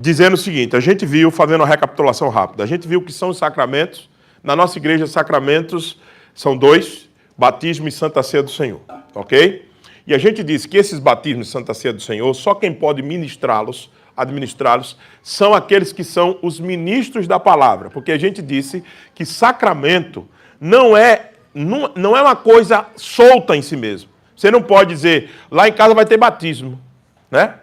dizendo o seguinte, a gente viu, fazendo uma recapitulação rápida, a gente viu que são os sacramentos. Na nossa igreja, sacramentos são 2, batismo e Santa Ceia do Senhor, ok? E a gente disse que esses batismos e Santa Ceia do Senhor, só quem pode ministrá-los, administrá-los, são aqueles que são os ministros da palavra, porque a gente disse que sacramento não é uma coisa solta em si mesmo. Você não pode dizer, lá em casa vai ter batismo, né?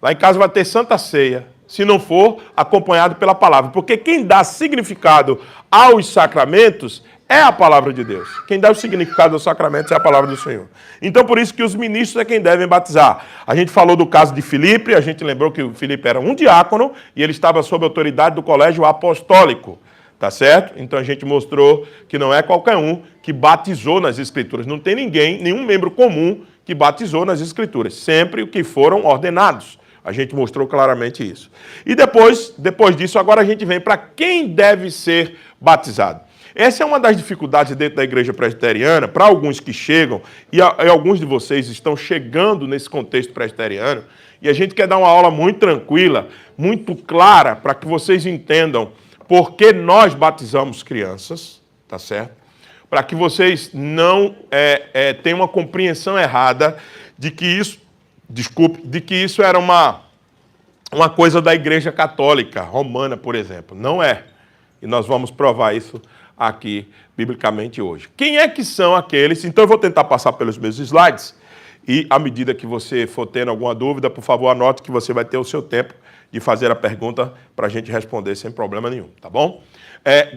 Lá em casa vai ter Santa Ceia, se não for acompanhado pela palavra. Porque quem dá significado aos sacramentos é a palavra de Deus. Quem dá o significado aos sacramentos é a palavra do Senhor. Então, por isso que os ministros é quem devem batizar. A gente falou do caso de Filipe, a gente lembrou que o Filipe era um diácono e ele estava sob a autoridade do colégio apostólico. Tá certo? Então a gente mostrou que não é qualquer um que batizou nas Escrituras. Não tem ninguém, nenhum membro comum que batizou nas Escrituras. Sempre o que foram ordenados. A gente mostrou claramente isso. E depois disso, agora a gente vem para quem deve ser batizado. Essa é uma das dificuldades dentro da igreja presbiteriana, para alguns que chegam, e alguns de vocês estão chegando nesse contexto presbiteriano, e a gente quer dar uma aula muito tranquila, muito clara, para que vocês entendam por que nós batizamos crianças, tá certo? Para que vocês não tenham uma compreensão errada de que isso era uma coisa da Igreja Católica Romana, por exemplo. Não é. E nós vamos provar isso aqui, biblicamente, hoje. Quem é que são aqueles? Então, eu vou tentar passar pelos meus slides e, à medida que você for tendo alguma dúvida, por favor, anote que você vai ter o seu tempo de fazer a pergunta para a gente responder sem problema nenhum, tá bom?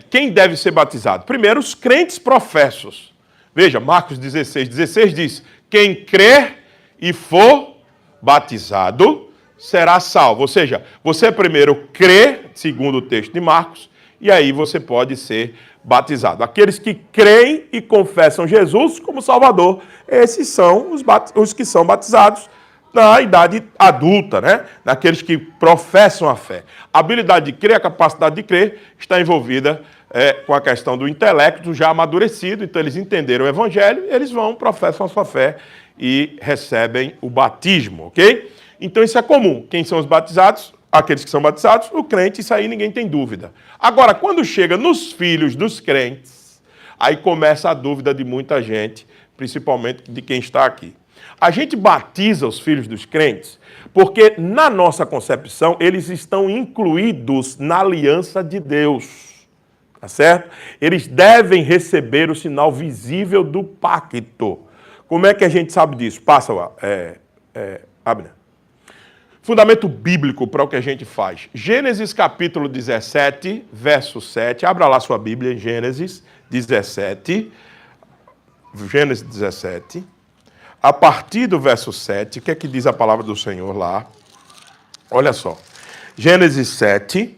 Quem deve ser batizado? Primeiro, os crentes professos. Veja, Marcos 16 diz, quem crer e for batizado será salvo. Ou seja, você primeiro crê, segundo o texto de Marcos, e aí você pode ser batizado. Aqueles que creem e confessam Jesus como Salvador, esses são os que são batizados na idade adulta, né? Naqueles que professam a fé. A habilidade de crer, a capacidade de crer, está envolvida com a questão do intelecto já amadurecido, então eles entenderam o Evangelho, eles vão, professam a sua fé e recebem o batismo, ok? Então isso é comum. Quem são os batizados? Aqueles que são batizados, o crente, isso aí ninguém tem dúvida. Agora, quando chega nos filhos dos crentes, aí começa a dúvida de muita gente, principalmente de quem está aqui. A gente batiza os filhos dos crentes porque, na nossa concepção, eles estão incluídos na aliança de Deus. Tá certo? Eles devem receber o sinal visível do pacto. Como é que a gente sabe disso? Passa, Abner. Fundamento bíblico para o que a gente faz. Gênesis capítulo 17, verso 7. Abra lá sua Bíblia em Gênesis 17. Gênesis 17. A partir do verso 7, o que é que diz a palavra do Senhor lá? Olha só. Gênesis 7,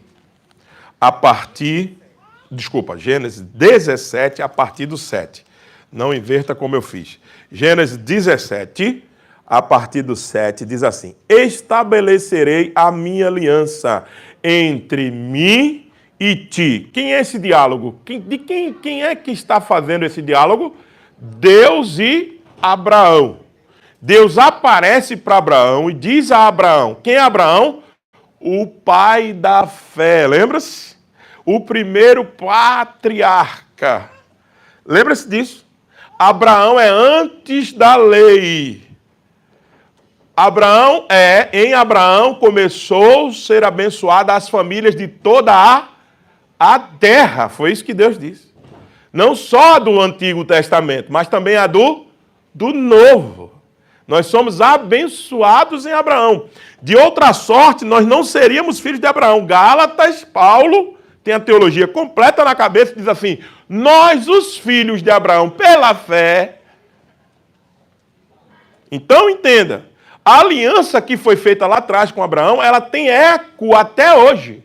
Gênesis 17, a partir do 7. Não inverta como eu fiz. Gênesis 17, a partir do 7, diz assim: estabelecerei a minha aliança entre mim e ti. Quem é esse diálogo? Quem é que está fazendo esse diálogo? Deus e Abraão. Deus aparece para Abraão e diz a Abraão: quem é Abraão? O pai da fé. Lembra-se? O primeiro patriarca. Lembra-se disso? Abraão é antes da lei. Em Abraão começou a ser abençoada as famílias de toda a terra. Foi isso que Deus disse. Não só do Antigo Testamento, mas também a do Novo. Nós somos abençoados em Abraão. De outra sorte, nós não seríamos filhos de Abraão. Gálatas, Paulo, tem a teologia completa na cabeça, diz assim: nós, os filhos de Abraão, pela fé. Então, entenda. A aliança que foi feita lá atrás com Abraão, ela tem eco até hoje.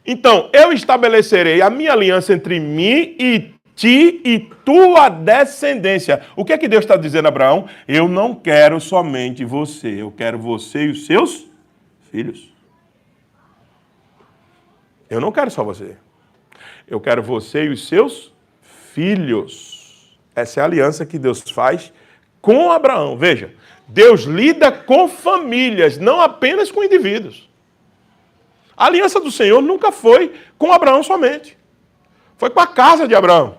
Então, eu estabelecerei a minha aliança entre mim e ti e tua descendência. O que é que Deus está dizendo a Abraão? Eu não quero somente você, eu quero você e os seus filhos. Eu não quero só você. Eu quero você e os seus filhos. Essa é a aliança que Deus faz com Abraão. Veja, Deus lida com famílias, não apenas com indivíduos. A aliança do Senhor nunca foi com Abraão somente. Foi com a casa de Abraão.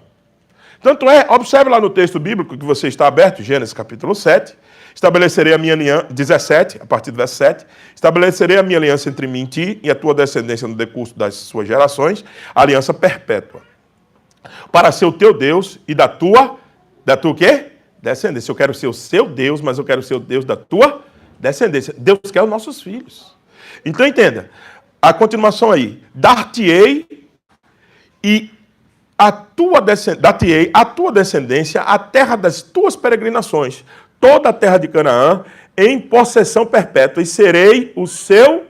Tanto é, observe lá no texto bíblico que você está aberto, Gênesis capítulo 7, estabelecerei a minha aliança, 17, a partir do verso 7, estabelecerei a minha aliança entre mim e ti e a tua descendência no decurso das suas gerações, aliança perpétua, para ser o teu Deus e da tua o quê? Descendência. Eu quero ser o seu Deus, mas eu quero ser o Deus da tua descendência. Deus quer os nossos filhos. Então entenda, a continuação aí, dar-te-ei a tua descendência a terra das tuas peregrinações, toda a terra de Canaã, em possessão perpétua, e serei o seu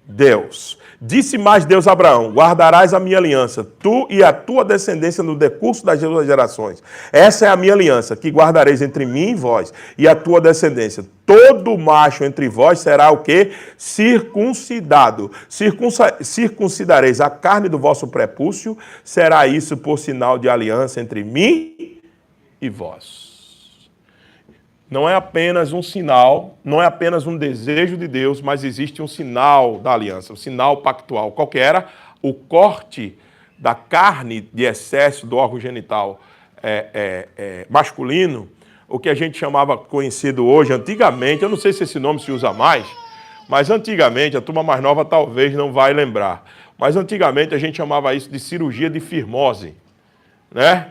Deus. Disse mais Deus a Abraão, guardarás a minha aliança, tu e a tua descendência no decurso das suas gerações. Essa é a minha aliança, que guardareis entre mim e vós, e a tua descendência. Todo macho entre vós será o quê? Circuncidado. Circuncidareis a carne do vosso prepúcio, será isso por sinal de aliança entre mim e vós. Não é apenas um sinal, não é apenas um desejo de Deus, mas existe um sinal da aliança, um sinal pactual. Qual que era? O corte da carne de excesso do órgão genital masculino, o que a gente chamava, conhecido hoje, antigamente, eu não sei se esse nome se usa mais, mas antigamente, a turma mais nova talvez não vai lembrar, mas antigamente a gente chamava isso de cirurgia de firmose, né?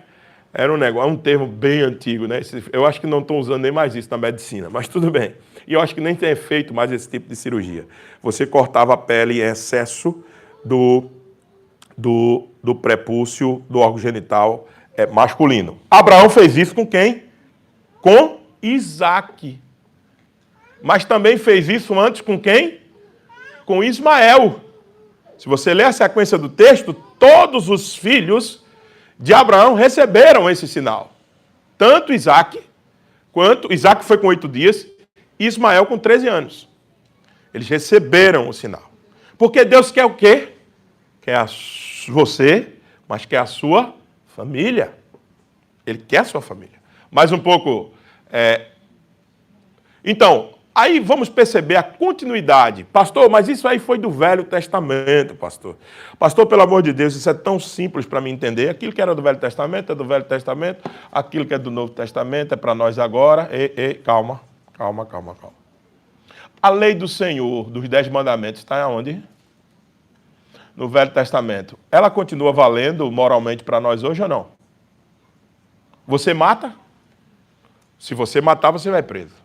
Era um negócio, um termo bem antigo, né? Eu acho que não estão usando nem mais isso na medicina, mas tudo bem. E eu acho que nem tem feito mais esse tipo de cirurgia. Você cortava a pele em excesso do prepúcio, do órgão genital masculino. Abraão fez isso com quem? Com Isaac. Mas também fez isso antes com quem? Com Ismael. Se você ler a sequência do texto, todos os filhos de Abraão receberam esse sinal. Tanto Isaac, quanto Isaac foi com 8 dias, e Ismael com 13 anos. Eles receberam o sinal. Porque Deus quer o quê? Quer você, mas quer a sua família. Ele quer a sua família. Mais um pouco. Então, aí vamos perceber a continuidade. Pastor, mas isso aí foi do Velho Testamento, pastor. Pastor, pelo amor de Deus, isso é tão simples para mim entender. Aquilo que era do Velho Testamento é do Velho Testamento. Aquilo que é do Novo Testamento é para nós agora. Calma. A lei do Senhor, dos 10 mandamentos, está onde? No Velho Testamento. Ela continua valendo moralmente para nós hoje ou não? Você mata? Se você matar, você vai preso.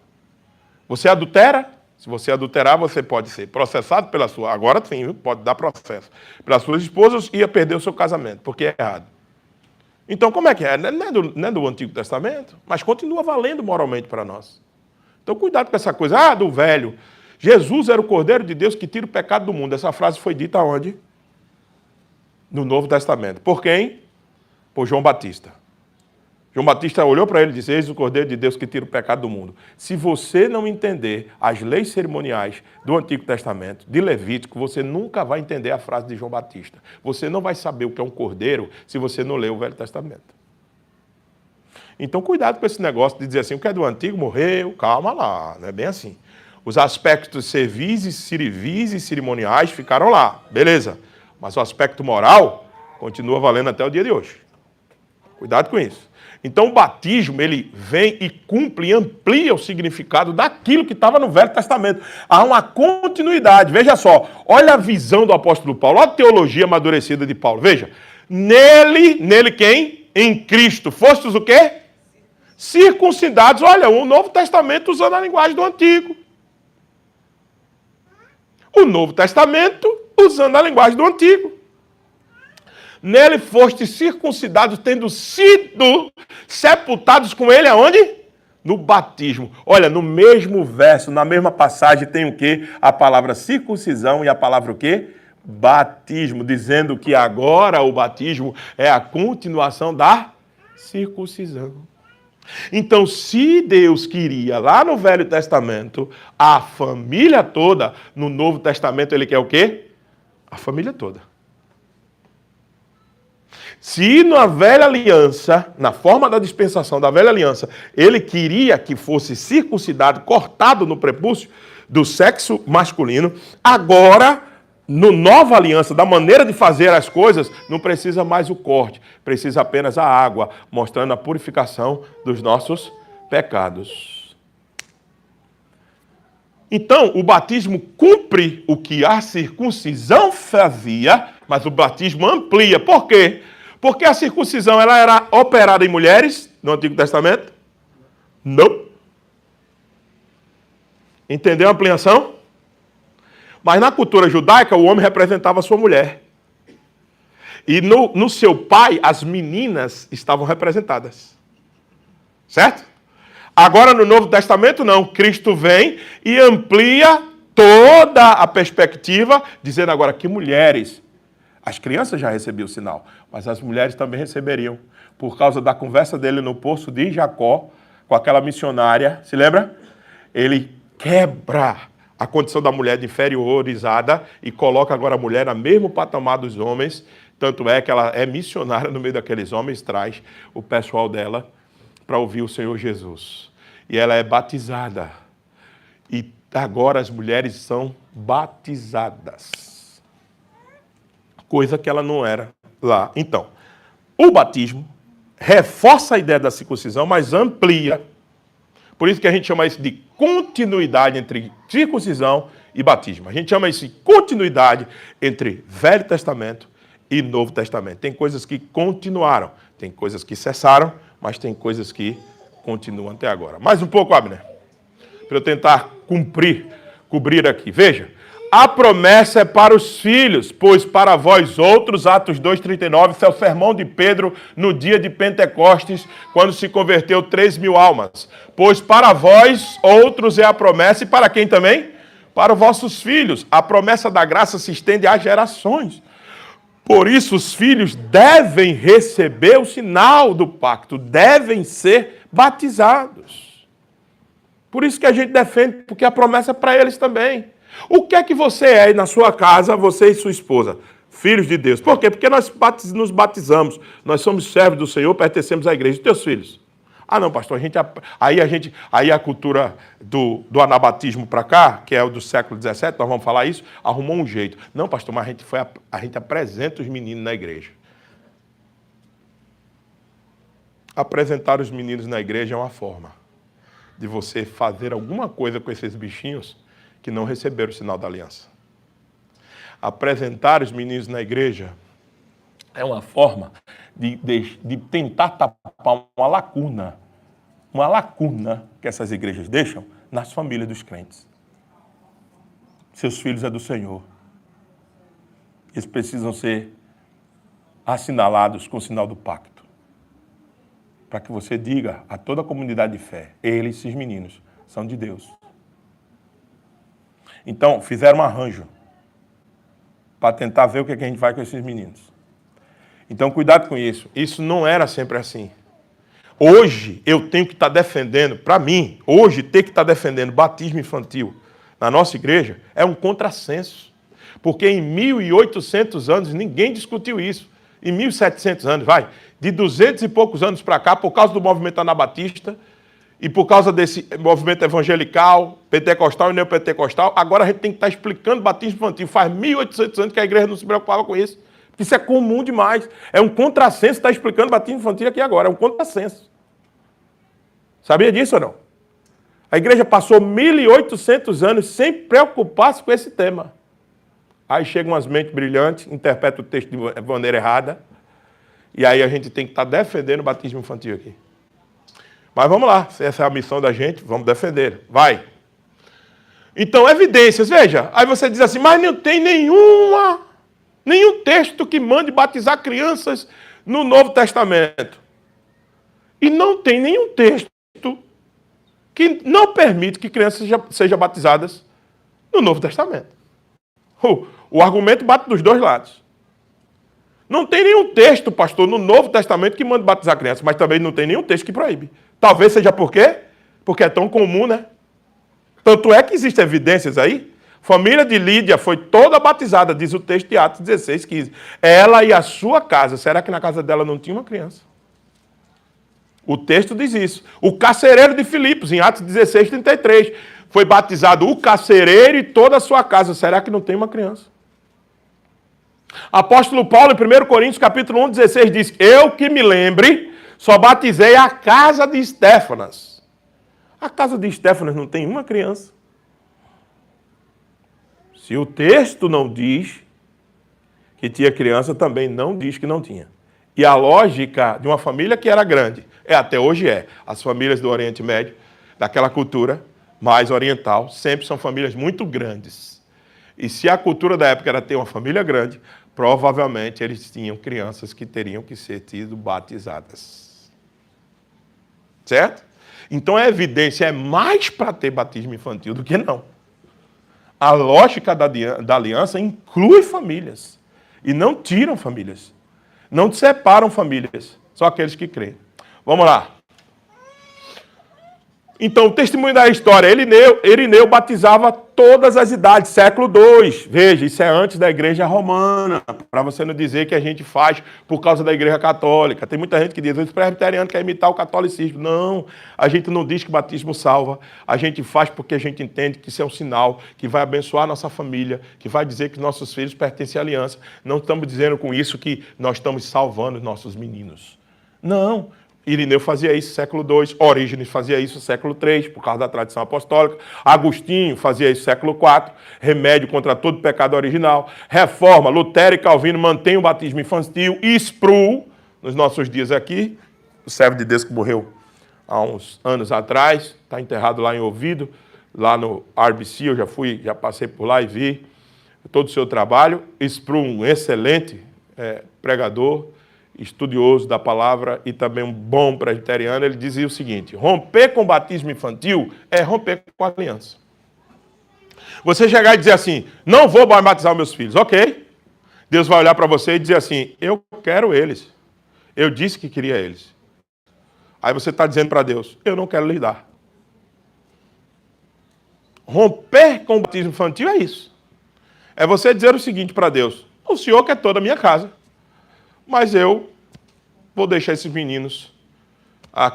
Você adultera? Se você adulterar, você pode ser processado pela sua... Agora sim, pode dar processo. Pelas suas esposas e ia perder o seu casamento, porque é errado. Então, como é que é? Não é do Antigo Testamento, mas continua valendo moralmente para nós. Então, cuidado com essa coisa. Do velho. Jesus era o Cordeiro de Deus que tira o pecado do mundo. Essa frase foi dita onde? No Novo Testamento. Por quem? Por João Batista. João Batista olhou para ele e disse, eis o Cordeiro de Deus que tira o pecado do mundo. Se você não entender as leis cerimoniais do Antigo Testamento, de Levítico, você nunca vai entender a frase de João Batista. Você não vai saber o que é um cordeiro se você não ler o Velho Testamento. Então, cuidado com esse negócio de dizer assim, o que é do Antigo morreu, calma lá, não é bem assim. Os aspectos civis e cerimoniais ficaram lá, beleza. Mas o aspecto moral continua valendo até o dia de hoje. Cuidado com isso. Então o batismo, ele vem e cumpre e amplia o significado daquilo que estava no Velho Testamento. Há uma continuidade. Veja só, olha a visão do apóstolo Paulo, olha a teologia amadurecida de Paulo. Veja, nele quem? Em Cristo. Fostes o quê? Circuncidados. Olha, o Novo Testamento usando a linguagem do Antigo. O Novo Testamento usando a linguagem do Antigo. Nele foste circuncidados, tendo sido sepultados com ele aonde? No batismo. Olha, no mesmo verso, na mesma passagem, tem o quê? A palavra circuncisão e a palavra o quê? Batismo, dizendo que agora o batismo é a continuação da circuncisão. Então, se Deus queria, lá no Velho Testamento, a família toda, no Novo Testamento ele quer o quê? A família toda. Se na velha aliança, na forma da dispensação da velha aliança, ele queria que fosse circuncidado, cortado no prepúcio do sexo masculino, agora no nova aliança, da maneira de fazer as coisas, não precisa mais o corte, precisa apenas a água, mostrando a purificação dos nossos pecados. Então, o batismo cumpre o que a circuncisão fazia, mas o batismo amplia. Por quê? Porque a circuncisão ela era operada em mulheres no Antigo Testamento? Não. Entendeu a ampliação? Mas na cultura judaica, o homem representava a sua mulher. E no seu pai, as meninas estavam representadas. Certo? Agora, no Novo Testamento, não. Cristo vem e amplia toda a perspectiva, dizendo agora que mulheres... As crianças já recebiam o sinal, mas as mulheres também receberiam. Por causa da conversa dele no poço de Jacó, com aquela missionária, se lembra? Ele quebra a condição da mulher de inferiorizada e coloca agora a mulher no mesmo patamar dos homens. Tanto é que ela é missionária no meio daqueles homens, traz o pessoal dela para ouvir o Senhor Jesus. E ela é batizada. E agora as mulheres são batizadas. Coisa que ela não era lá. Então, o batismo reforça a ideia da circuncisão, mas amplia. Por isso que a gente chama isso de continuidade entre circuncisão e batismo. A gente chama isso de continuidade entre Velho Testamento e Novo Testamento. Tem coisas que continuaram, tem coisas que cessaram, mas tem coisas que continuam até agora. Mais um pouco, Abner, para eu tentar cobrir aqui. Veja. A promessa é para os filhos, pois para vós outros, Atos 2,39, isso é o sermão de Pedro no dia de Pentecostes, quando se converteu 3.000 almas. Pois para vós outros é a promessa, e para quem também? Para os vossos filhos. A promessa da graça se estende às gerações. Por isso os filhos devem receber o sinal do pacto, devem ser batizados. Por isso que a gente defende, porque a promessa é para eles também. O que é que você é na sua casa, você e sua esposa? Filhos de Deus. Por quê? Porque nós nos batizamos. Nós somos servos do Senhor, pertencemos à igreja. E teus filhos? Ah, não, pastor. Aí a cultura do anabatismo para cá, que é o do século XVII, nós vamos falar isso, arrumou um jeito. Não, pastor, mas a gente apresenta os meninos na igreja. Apresentar os meninos na igreja é uma forma de você fazer alguma coisa com esses bichinhos que não receberam o sinal da aliança. Apresentar os meninos na igreja é uma forma de tentar tapar uma lacuna que essas igrejas deixam nas famílias dos crentes. Seus filhos é do Senhor. Eles precisam ser assinalados com o sinal do pacto. Para que você diga a toda a comunidade de fé, esses meninos, são de Deus. Então, fizeram um arranjo para tentar ver o que a gente vai com esses meninos. Então, cuidado com isso. Isso não era sempre assim. Hoje, eu tenho que estar defendendo, para mim, hoje, ter que estar defendendo batismo infantil na nossa igreja é um contrassenso. Porque em 1.800 anos, ninguém discutiu isso. Em 1.700 anos, de 200 e poucos anos para cá, por causa do movimento anabatista, e por causa desse movimento evangelical, pentecostal e neopentecostal, agora a gente tem que estar explicando batismo infantil. Faz 1.800 anos que a igreja não se preocupava com isso. Isso é comum demais. É um contrassenso estar explicando batismo infantil aqui agora. É um contrassenso. Sabia disso ou não? A igreja passou 1.800 anos sem preocupar-se com esse tema. Aí chegam umas mentes brilhantes, interpretam o texto de maneira errada, e aí a gente tem que estar defendendo o batismo infantil aqui. Mas vamos lá, se essa é a missão da gente, vamos defender. Vai. Então, evidências, veja. Aí você diz assim, mas não tem nenhum texto que mande batizar crianças no Novo Testamento. E não tem nenhum texto que não permite que crianças sejam batizadas no Novo Testamento. O argumento bate dos dois lados. Não tem nenhum texto, pastor, no Novo Testamento que manda batizar crianças, mas também não tem nenhum texto que proíbe. Talvez seja por quê? Porque é tão comum, né? Tanto é que existem evidências aí. Família de Lídia foi toda batizada, diz o texto de Atos 16, 15. Ela e a sua casa. Será que na casa dela não tinha uma criança? O texto diz isso. O carcereiro de Filipos, em Atos 16, 33. Foi batizado o carcereiro e toda a sua casa. Será que não tem uma criança? Apóstolo Paulo, em 1 Coríntios, capítulo 1, 16, diz: eu que me lembre, só batizei a casa de Estéfanas. A casa de Estéfanas não tem uma criança. Se o texto não diz que tinha criança, também não diz que não tinha. E a lógica de uma família que era grande, até hoje as famílias do Oriente Médio, daquela cultura mais oriental, sempre são famílias muito grandes. E se a cultura da época era ter uma família grande, provavelmente eles tinham crianças que teriam que ser tido batizadas. Certo? Então a evidência é mais para ter batismo infantil do que não. A lógica da aliança inclui famílias. E não tiram famílias. Não separam famílias. Só aqueles que creem. Vamos lá. Então, o testemunho da história. Irineu batizava todas as idades. Século II. Veja, isso é antes da igreja romana. Para você não dizer que a gente faz por causa da igreja católica. Tem muita gente que diz, os presbiterianos querem imitar o catolicismo. Não, a gente não diz que batismo salva. A gente faz porque a gente entende que isso é um sinal que vai abençoar a nossa família, que vai dizer que nossos filhos pertencem à aliança. Não estamos dizendo com isso que nós estamos salvando os nossos meninos. Não. Irineu fazia isso no século II, Orígenes fazia isso no século III, por causa da tradição apostólica. Agostinho fazia isso no século IV, remédio contra todo pecado original. Reforma, Lutero e Calvino mantêm o batismo infantil. Sproul, nos nossos dias aqui, o servo de Deus que morreu há uns anos atrás, está enterrado lá em Ouvido, lá no RBC, eu já passei por lá e vi todo o seu trabalho. Sproul, um excelente pregador, estudioso da palavra e também um bom presbiteriano, ele dizia o seguinte: romper com o batismo infantil é romper com a aliança. Você chegar e dizer assim, não vou batizar meus filhos, ok. Deus vai olhar para você e dizer assim, eu quero eles. Eu disse que queria eles. Aí você está dizendo para Deus, eu não quero lhes dar. Romper com o batismo infantil é isso. É você dizer o seguinte para Deus, o Senhor quer toda a minha casa. Mas eu vou deixar esses meninos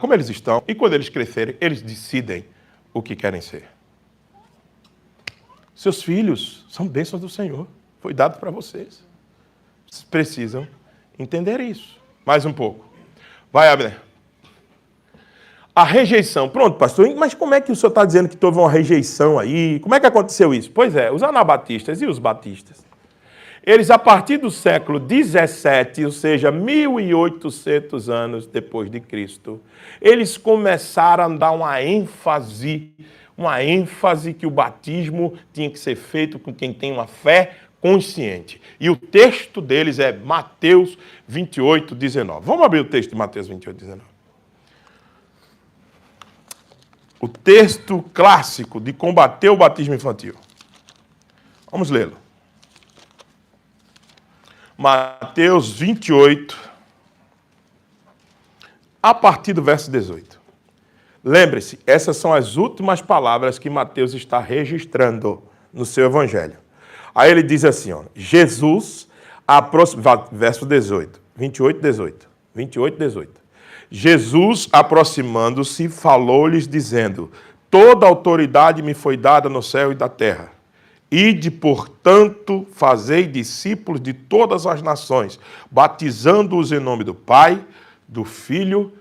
como eles estão. E quando eles crescerem, eles decidem o que querem ser. Seus filhos são bênçãos do Senhor. Foi dado para vocês. Vocês precisam entender isso. Mais um pouco. Vai, Abner. A rejeição. Pronto, pastor, mas como é que o senhor está dizendo que houve uma rejeição aí? Como é que aconteceu isso? Pois é, os anabatistas e os batistas. Eles, a partir do século XVII, ou seja, 1800 anos depois de Cristo, eles começaram a dar uma ênfase que o batismo tinha que ser feito com quem tem uma fé consciente. E o texto deles é Mateus 28, 19. Vamos abrir o texto de Mateus 28, 19. O texto clássico de combater o batismo infantil. Vamos lê-lo. Mateus 28, a partir do verso 18. Lembre-se, essas são as últimas palavras que Mateus está registrando no seu evangelho. Aí ele diz assim, Jesus, verso 18, 28, 18, 28, 18. Jesus, aproximando-se, falou-lhes, dizendo, toda autoridade me foi dada no céu e da terra. Ide, portanto, fazei discípulos de todas as nações, batizando-os em nome do Pai, do Filho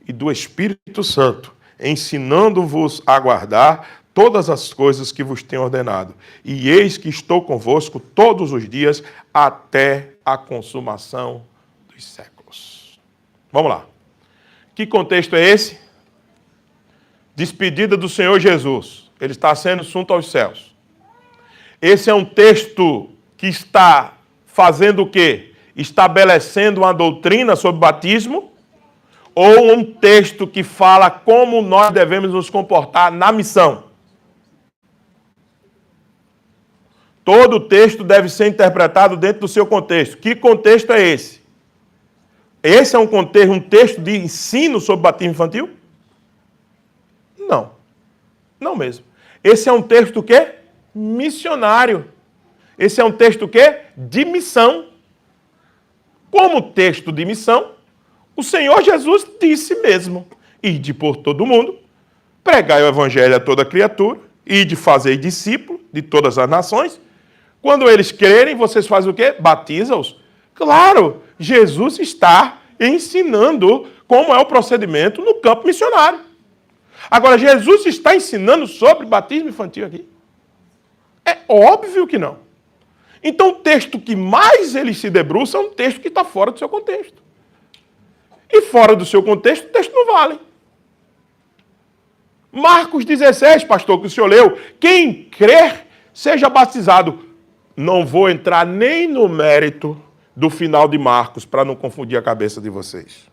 e do Espírito Santo, ensinando-vos a guardar todas as coisas que vos tenho ordenado. E eis que estou convosco todos os dias até a consumação dos séculos. Vamos lá. Que contexto é esse? Despedida do Senhor Jesus. Ele está sendo assunto aos céus. Esse é um texto que está fazendo o quê? Estabelecendo uma doutrina sobre batismo? Ou um texto que fala como nós devemos nos comportar na missão? Todo texto deve ser interpretado dentro do seu contexto. Que contexto é esse? Esse é um texto de ensino sobre batismo infantil? Não. Não mesmo. Esse é um texto o quê? Missionário. Esse é um texto o quê? De missão. Como texto de missão, o Senhor Jesus disse mesmo, ide por todo mundo, pregai o evangelho a toda criatura, ide fazer discípulo de todas as nações. Quando eles crerem, vocês fazem o quê? Batiza-os. Claro, Jesus está ensinando como é o procedimento no campo missionário. Agora, Jesus está ensinando sobre batismo infantil aqui? É óbvio que não. Então, o texto que mais eles se debruçam é um texto que está fora do seu contexto. E fora do seu contexto, o texto não vale. Marcos 16, pastor, que o senhor leu. Quem crer, seja batizado. Não vou entrar nem no mérito do final de Marcos, para não confundir a cabeça de vocês.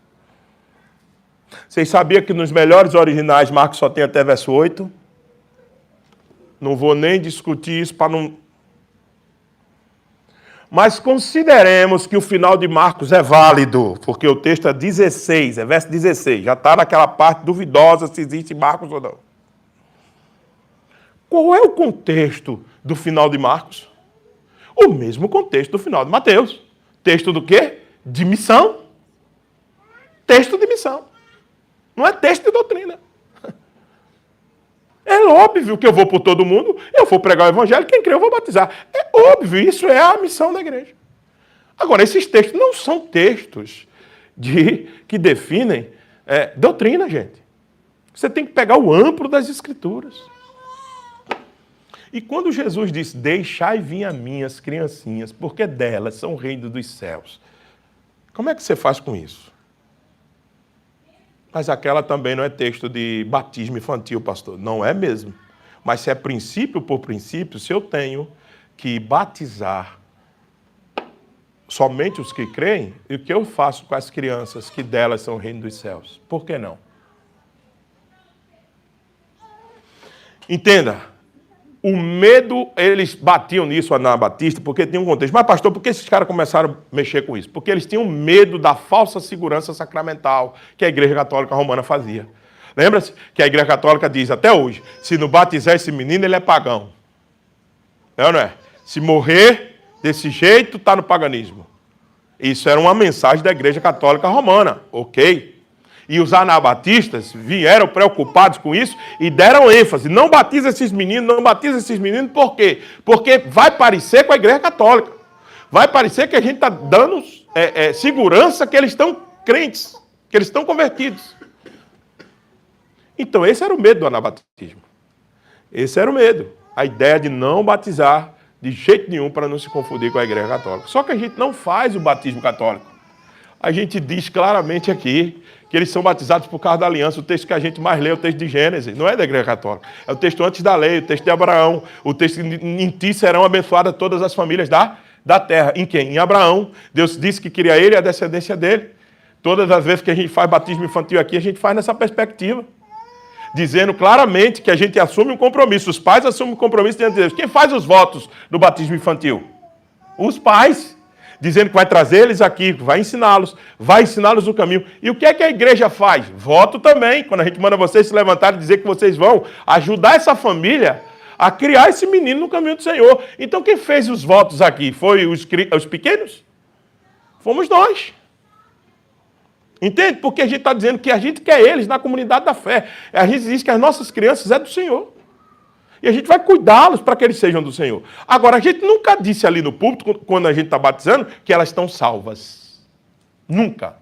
Vocês sabiam que nos melhores originais, Marcos só tem até verso 8? Não vou nem discutir isso para não... Mas consideremos que o final de Marcos é válido, porque o texto é 16, é verso 16. Já está naquela parte duvidosa se existe Marcos ou não. Qual é o contexto do final de Marcos? O mesmo contexto do final de Mateus. Texto do quê? De missão. Texto de missão. Não é texto de doutrina. É óbvio que eu vou por todo mundo, eu vou pregar o evangelho, quem crê eu vou batizar. É óbvio, isso é a missão da igreja. Agora, esses textos não são textos que definem doutrina, gente. Você tem que pegar o amplo das Escrituras. E quando Jesus disse, deixai vir a mim as criancinhas, porque delas são o reino dos céus. Como é que você faz com isso? Mas aquela também não é texto de batismo infantil, pastor. Não é mesmo. Mas se é princípio por princípio, se eu tenho que batizar somente os que creem, e o que eu faço com as crianças que delas são o reino dos céus? Por que não? Entenda. O medo, eles batiam nisso, Anabatista, porque tinha um contexto. Mas, pastor, por que esses caras começaram a mexer com isso? Porque eles tinham medo da falsa segurança sacramental que a Igreja Católica Romana fazia. Lembra-se que a Igreja Católica diz até hoje, se não batizar esse menino, ele é pagão. É ou não é? Se morrer desse jeito, está no paganismo. Isso era uma mensagem da Igreja Católica Romana, ok? E os anabatistas vieram preocupados com isso e deram ênfase. Não batiza esses meninos, não batiza esses meninos, por quê? Porque vai parecer com a Igreja Católica. Vai parecer que a gente está dando segurança que eles estão crentes, que eles estão convertidos. Então, esse era o medo do anabatismo. Esse era o medo. A ideia de não batizar de jeito nenhum para não se confundir com a Igreja Católica. Só que a gente não faz o batismo católico. A gente diz claramente aqui que eles são batizados por causa da aliança. O texto que a gente mais lê é o texto de Gênesis, não é da Igreja Católica. É o texto antes da lei, o texto de Abraão. O texto em ti serão abençoadas todas as famílias da terra. Em quem? Em Abraão. Deus disse que queria ele e a descendência dele. Todas as vezes que a gente faz batismo infantil aqui, a gente faz nessa perspectiva. Dizendo claramente que a gente assume um compromisso. Os pais assumem um compromisso diante de Deus. Quem faz os votos do batismo infantil? Os pais. Dizendo que vai trazer eles aqui, vai ensiná-los no caminho. E o que é que a igreja faz? Voto também, quando a gente manda vocês se levantarem e dizer que vocês vão ajudar essa família a criar esse menino no caminho do Senhor. Então quem fez os votos aqui? Foi os pequenos? Fomos nós. Entende? Porque a gente está dizendo que a gente quer eles na comunidade da fé. A gente diz que as nossas crianças é do Senhor. E a gente vai cuidá-los para que eles sejam do Senhor. Agora, a gente nunca disse ali no púlpito, quando a gente está batizando, que elas estão salvas. Nunca.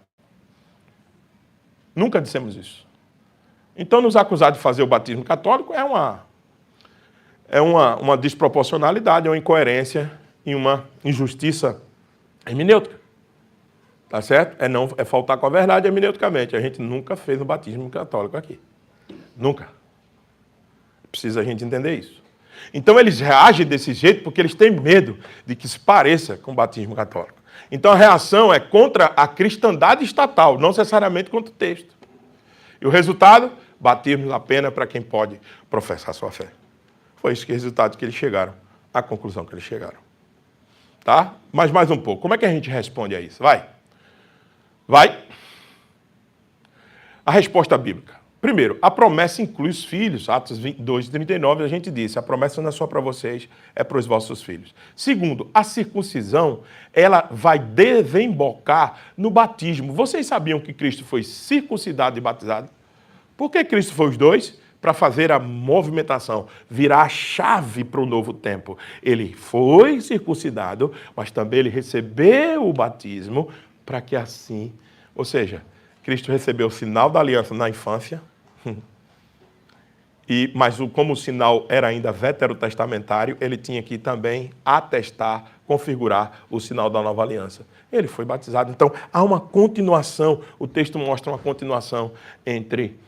Nunca dissemos isso. Então, nos acusar de fazer o batismo católico é uma desproporcionalidade, é uma incoerência e uma injustiça hermenêutica. Tá certo? É faltar com a verdade hermeneuticamente. A gente nunca fez o batismo católico aqui. Nunca. Precisa a gente entender isso. Então eles reagem desse jeito porque eles têm medo de que se pareça com o batismo católico. Então a reação é contra a cristandade estatal, não necessariamente contra o texto. E o resultado? Batismo na pena para quem pode professar sua fé. Foi esse que é o resultado que eles chegaram, a conclusão que eles chegaram. Tá? Mas mais um pouco. Como é que a gente responde a isso? Vai. A resposta bíblica. Primeiro, a promessa inclui os filhos. Atos 22, 39, a gente disse, a promessa não é só para vocês, é para os vossos filhos. Segundo, a circuncisão, ela vai desembocar no batismo. Vocês sabiam que Cristo foi circuncidado e batizado? Por que Cristo foi os dois? para fazer a movimentação, virar a chave para o novo tempo. Ele foi circuncidado, mas também ele recebeu o batismo para que assim, ou seja, Cristo recebeu o sinal da aliança na infância, mas como o sinal era ainda veterotestamentário, ele tinha que também atestar, configurar o sinal da nova aliança. Ele foi batizado. Então, há uma continuação. O texto mostra uma continuação entre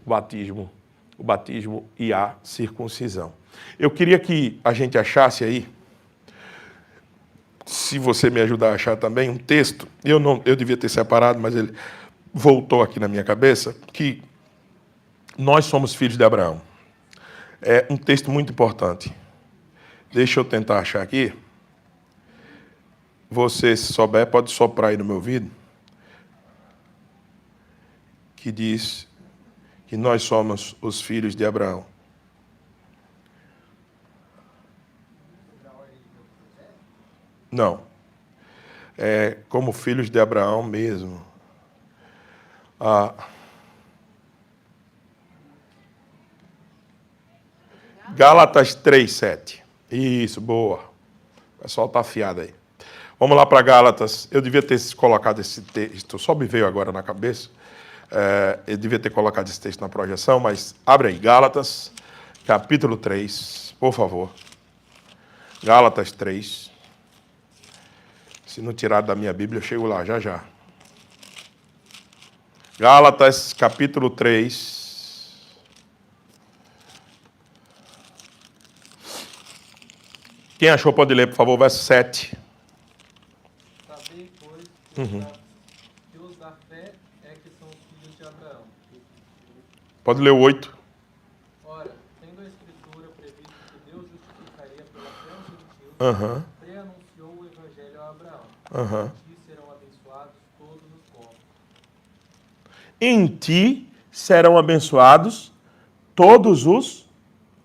o batismo e a circuncisão. Eu queria que a gente achasse aí, se você me ajudar a achar também, um texto. Eu devia ter separado, mas ele voltou aqui na minha cabeça, que nós somos filhos de Abraão. É um texto muito importante. Deixa eu tentar achar aqui. Você, se souber, pode soprar aí no meu ouvido. Que diz que nós somos os filhos de Abraão. Não. É como filhos de Abraão mesmo. Gálatas 3:7. Isso, boa. O pessoal está afiado aí. Vamos lá para Gálatas. Eu devia ter colocado esse texto, só me veio agora na cabeça. Eu devia ter colocado esse texto na projeção, mas abre aí, Gálatas, capítulo 3, por favor. Gálatas 3. Se não tirar da minha Bíblia, eu chego lá, já já. Gálatas, capítulo 3. Quem achou pode ler, por favor, verso 7. Sabei, pois, que os da fé é que são os filhos de Abraão. Pode ler o 8. Ora, tendo a Escritura previsto que Deus justificaria pela fé os gentios, preanunciou o Evangelho a Abraão. Em ti serão abençoados todos os povos. Em ti serão abençoados todos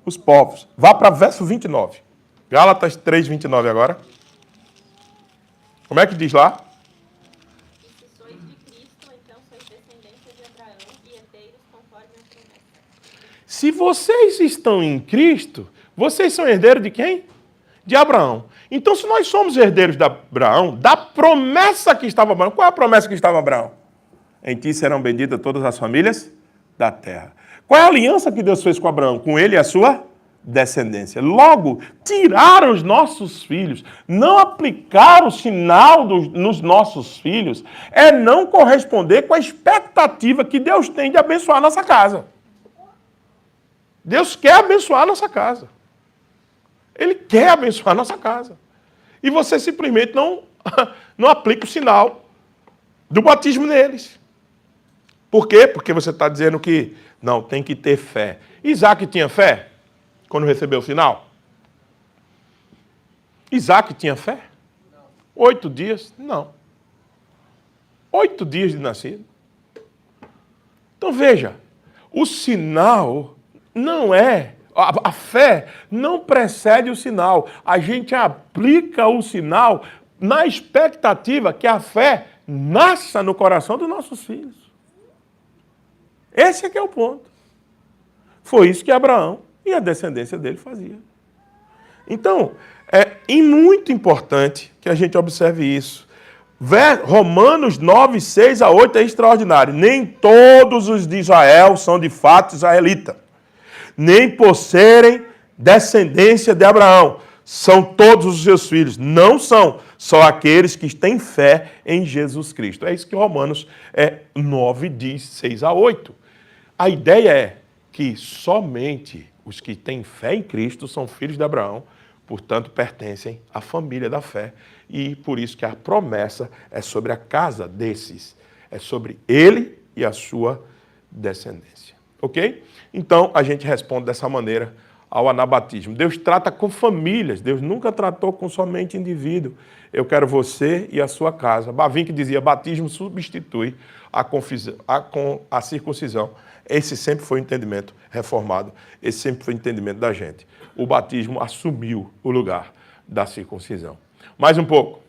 os povos. Vá para verso 29. Gálatas 3, 29 agora. Como é que diz lá? E se sois de Cristo, então sois descendência de Abraão e herdeiros conforme a promessa. Se vocês estão em Cristo, vocês são herdeiros de quem? De Abraão. Então, se nós somos herdeiros de Abraão, da promessa que estava Abraão, qual é a promessa que estava Abraão? Em ti serão benditas todas as famílias da terra. Qual é a aliança que Deus fez com Abraão? Com ele e a sua descendência. Logo, tirar os nossos filhos, não aplicar o sinal nos nossos filhos, é não corresponder com a expectativa que Deus tem de abençoar a nossa casa. Deus quer abençoar a nossa casa. Ele quer abençoar a nossa casa. E você simplesmente não aplica o sinal do batismo neles. Por quê? Porque você está dizendo que não, tem que ter fé. Isaac tinha fé quando recebeu o sinal? Isaac tinha fé? Não. 8 dias? Não. 8 dias de nascido. Então veja, o sinal não é, a fé não precede o sinal. A gente aplica o sinal na expectativa que a fé nasça no coração dos nossos filhos. Esse é que é o ponto. Foi isso que Abraão e a descendência dele fazia. Então, é muito importante que a gente observe isso. Romanos 9, 6 a 8 é extraordinário. Nem todos os de Israel são de fato israelitas, nem por serem descendência de Abraão. São todos os seus filhos. Não são só aqueles que têm fé em Jesus Cristo. É isso que Romanos 9 diz, 6 a 8. A ideia é que somente os que têm fé em Cristo são filhos de Abraão, portanto, pertencem à família da fé. E por isso que a promessa é sobre a casa desses. É sobre ele e a sua descendência. Ok? Então, a gente responde dessa maneira ao anabatismo. Deus trata com famílias. Deus nunca tratou com somente indivíduo. Eu quero você e a sua casa. Bavinck dizia, batismo substitui a circuncisão. Esse sempre foi o entendimento reformado. Esse sempre foi o entendimento da gente. O batismo assumiu o lugar da circuncisão. Mais um pouco.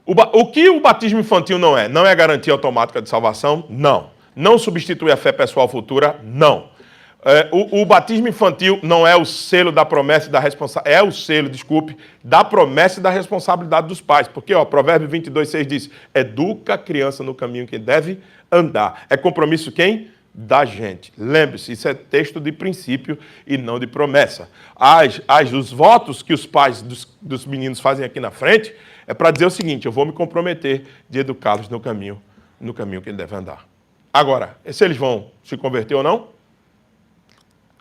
O que o batismo infantil não é? Não é garantia automática de salvação? Não. Não substitui a fé pessoal futura, não. O batismo infantil não é o selo da promessa e da responsabilidade, é o selo, desculpe, da promessa e da responsabilidade dos pais. Porque, Provérbios 22:6 diz, educa a criança no caminho que deve andar. É compromisso quem? Da gente. Lembre-se, isso é texto de princípio e não de promessa. Os votos que os pais dos meninos fazem aqui na frente é para dizer o seguinte, eu vou me comprometer de educá-los no caminho que ele deve andar. Agora, se eles vão se converter ou não,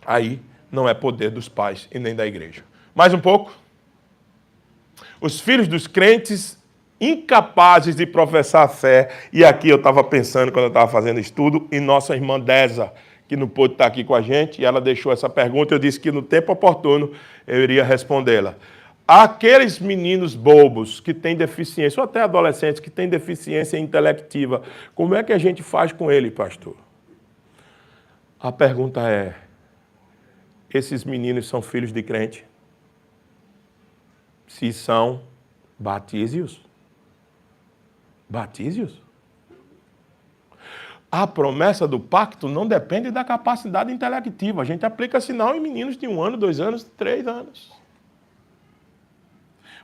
aí não é poder dos pais e nem da igreja. Mais um pouco. Os filhos dos crentes incapazes de professar a fé. E aqui eu estava pensando, quando eu estava fazendo estudo, em nossa irmã Deza, que não pôde estar aqui com a gente, e ela deixou essa pergunta, eu disse que no tempo oportuno eu iria respondê-la. Aqueles meninos bobos que têm deficiência, ou até adolescentes que têm deficiência intelectiva, como é que a gente faz com ele, pastor? A pergunta é, esses meninos são filhos de crente? Se são, batize-os. Batize-os. A promessa do pacto não depende da capacidade intelectiva. A gente aplica sinal em meninos de 1 ano, 2 anos, 3 anos.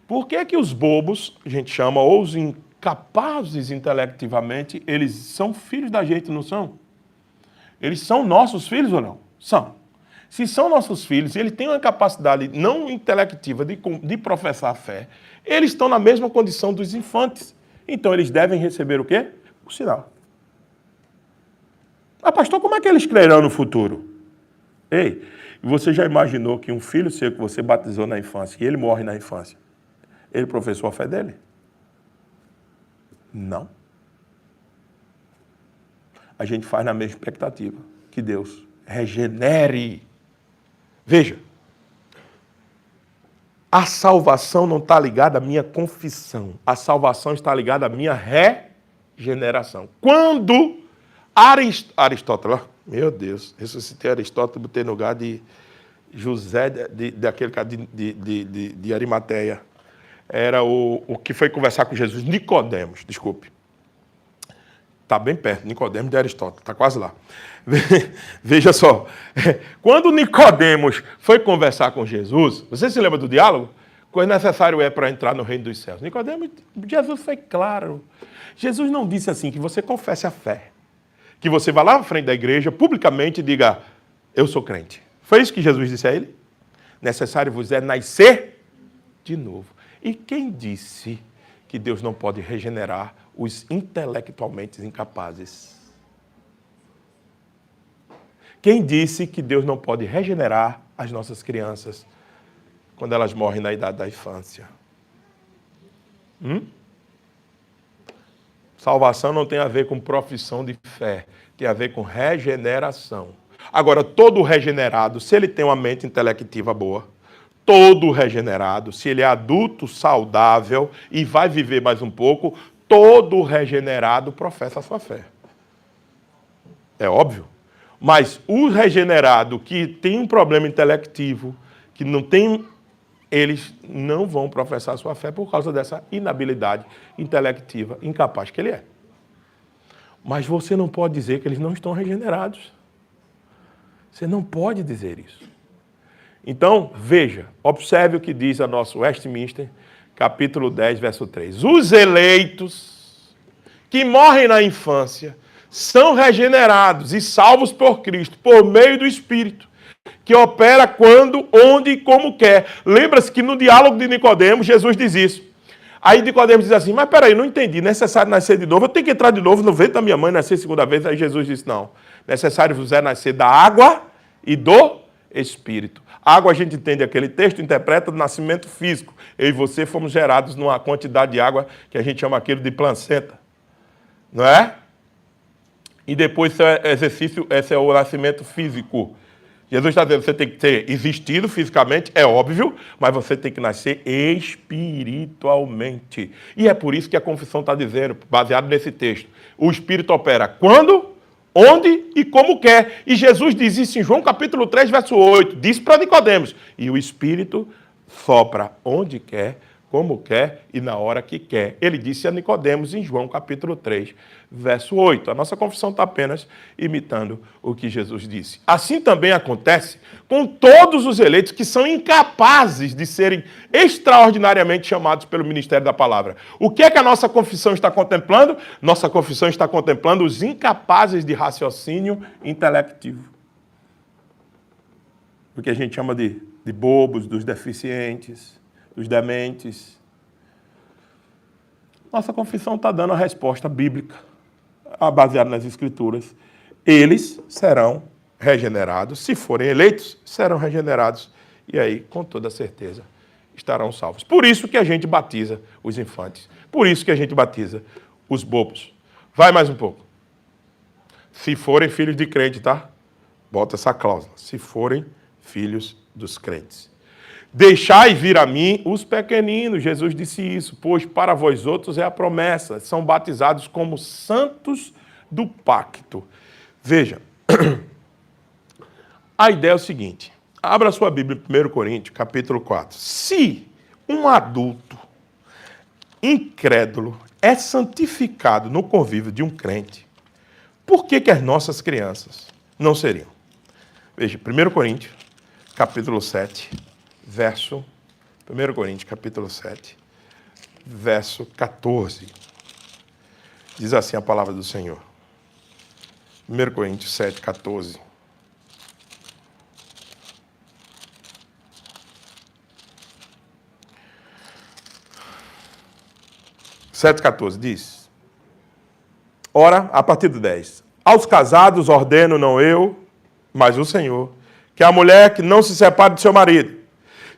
Por que que os bobos, a gente chama, ou os incapazes intelectivamente, eles são filhos da gente, não são? Eles são nossos filhos ou não? São. Se são nossos filhos, eles têm uma capacidade não intelectiva de professar a fé, eles estão na mesma condição dos infantes. Então, eles devem receber o quê? O sinal. Mas, pastor, como é que eles crerão no futuro? Ei, você já imaginou que um filho seu que você batizou na infância, e ele morre na infância, ele professou a fé dele? Não. A gente faz na mesma expectativa que Deus regenere. Veja, a salvação não está ligada à minha confissão. A salvação está ligada à minha regeneração. Quando Aristóteles, meu Deus, ressuscitei Aristóteles, botei no lugar de José, daquele cara de Arimateia. Era o que foi conversar com Jesus, Nicodemos, desculpe. Está bem perto, Nicodemos de Aristóteles, está quase lá. Veja só, quando Nicodemos foi conversar com Jesus, você se lembra do diálogo? Quão necessário é para entrar no reino dos céus. Nicodemos, Jesus foi claro. Jesus não disse assim, que você confesse a fé. Que você vá lá na frente da igreja, publicamente, e diga, eu sou crente. Foi isso que Jesus disse a ele? Necessário vos é nascer de novo. E quem disse que Deus não pode regenerar os intelectualmente incapazes? Quem disse que Deus não pode regenerar as nossas crianças quando elas morrem na idade da infância? Salvação não tem a ver com profissão de fé, tem a ver com regeneração. Agora, todo regenerado, se ele tem uma mente intelectiva boa, todo regenerado, se ele é adulto, saudável e vai viver mais um pouco, todo regenerado professa a sua fé. É óbvio. Mas o regenerado que tem um problema intelectivo, que não tem, eles não vão professar a sua fé por causa dessa inabilidade intelectiva, incapaz que ele é. Mas você não pode dizer que eles não estão regenerados. Você não pode dizer isso. Então, veja, observe o que diz a nosso Westminster, capítulo 10, verso 3. Os eleitos que morrem na infância são regenerados e salvos por Cristo, por meio do Espírito, que opera quando, onde e como quer. Lembra-se que no diálogo de Nicodemos, Jesus diz isso. Aí Nicodemos diz assim, mas peraí, não entendi, necessário nascer de novo, eu tenho que entrar de novo no ventre da minha mãe, nascer segunda vez. Aí Jesus disse, não, necessário vos é nascer da água e do Espírito. Água a gente entende aquele texto, interpreta do nascimento físico. Eu e você fomos gerados numa quantidade de água que a gente chama aquilo de placenta. Não é? E depois esse é o nascimento físico. Jesus está dizendo que você tem que ter existido fisicamente, é óbvio, mas você tem que nascer espiritualmente. E é por isso que a confissão está dizendo, baseado nesse texto, o Espírito opera quando, onde e como quer. E Jesus diz isso em João capítulo 3, verso 8, diz para Nicodemos, e o Espírito sopra onde quer, como quer e na hora que quer. Ele disse a Nicodemos em João capítulo 3, verso 8. A nossa confissão está apenas imitando o que Jesus disse. Assim também acontece com todos os eleitos que são incapazes de serem extraordinariamente chamados pelo ministério da palavra. O que é que a nossa confissão está contemplando? Nossa confissão está contemplando os incapazes de raciocínio intelectivo. O que a gente chama de bobos, dos deficientes, dos dementes. Nossa confissão está dando a resposta bíblica, baseada nas Escrituras. Eles serão regenerados, se forem eleitos, serão regenerados. E aí, com toda certeza, estarão salvos. Por isso que a gente batiza os infantes. Por isso que a gente batiza os bobos. Vai mais um pouco. Se forem filhos de crente, tá? Bota essa cláusula. Se forem filhos dos crentes. Deixai vir a mim os pequeninos, Jesus disse isso, pois para vós outros é a promessa, são batizados como santos do pacto. Veja, a ideia é o seguinte, abra sua Bíblia em 1 Coríntios, capítulo 4. Se um adulto incrédulo é santificado no convívio de um crente, por que as nossas crianças não seriam? Veja, 1 Coríntios, capítulo 7, verso 1 Coríntios, capítulo 7, verso 14. Diz assim a palavra do Senhor. 1 Coríntios 7, 14. Sete, 14, diz. Ora, a partir do 10. Aos casados ordeno não eu, mas o Senhor, que a mulher que não se separe do seu marido.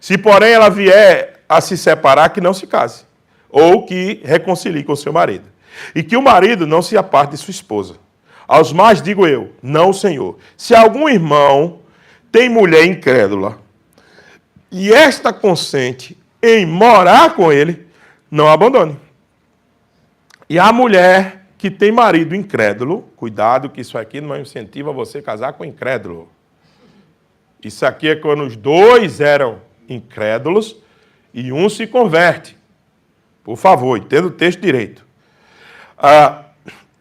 Se, porém, ela vier a se separar, que não se case, ou que reconcilie com o seu marido. E que o marido não se aparte de sua esposa. Aos mais digo eu, não o Senhor. Se algum irmão tem mulher incrédula, e esta consente em morar com ele, não a abandone. E a mulher que tem marido incrédulo, cuidado que isso aqui não incentiva você a casar com incrédulo. Isso aqui é quando os dois eram incrédulos e um se converte. Por favor, entenda o texto direito.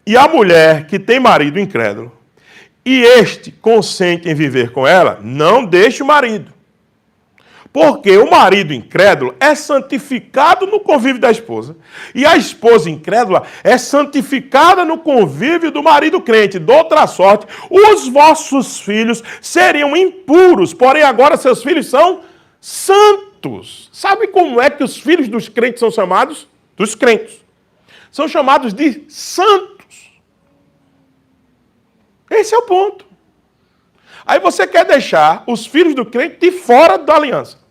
E a mulher que tem marido incrédulo e este consente em viver com ela, não deixe o marido. Porque o marido incrédulo é santificado no convívio da esposa. E a esposa incrédula é santificada no convívio do marido crente. De outra sorte, os vossos filhos seriam impuros, porém agora seus filhos são santos. Sabe como é que os filhos dos crentes são chamados? Dos crentes. São chamados de santos. Esse é o ponto. Aí você quer deixar os filhos do crente de fora da aliança.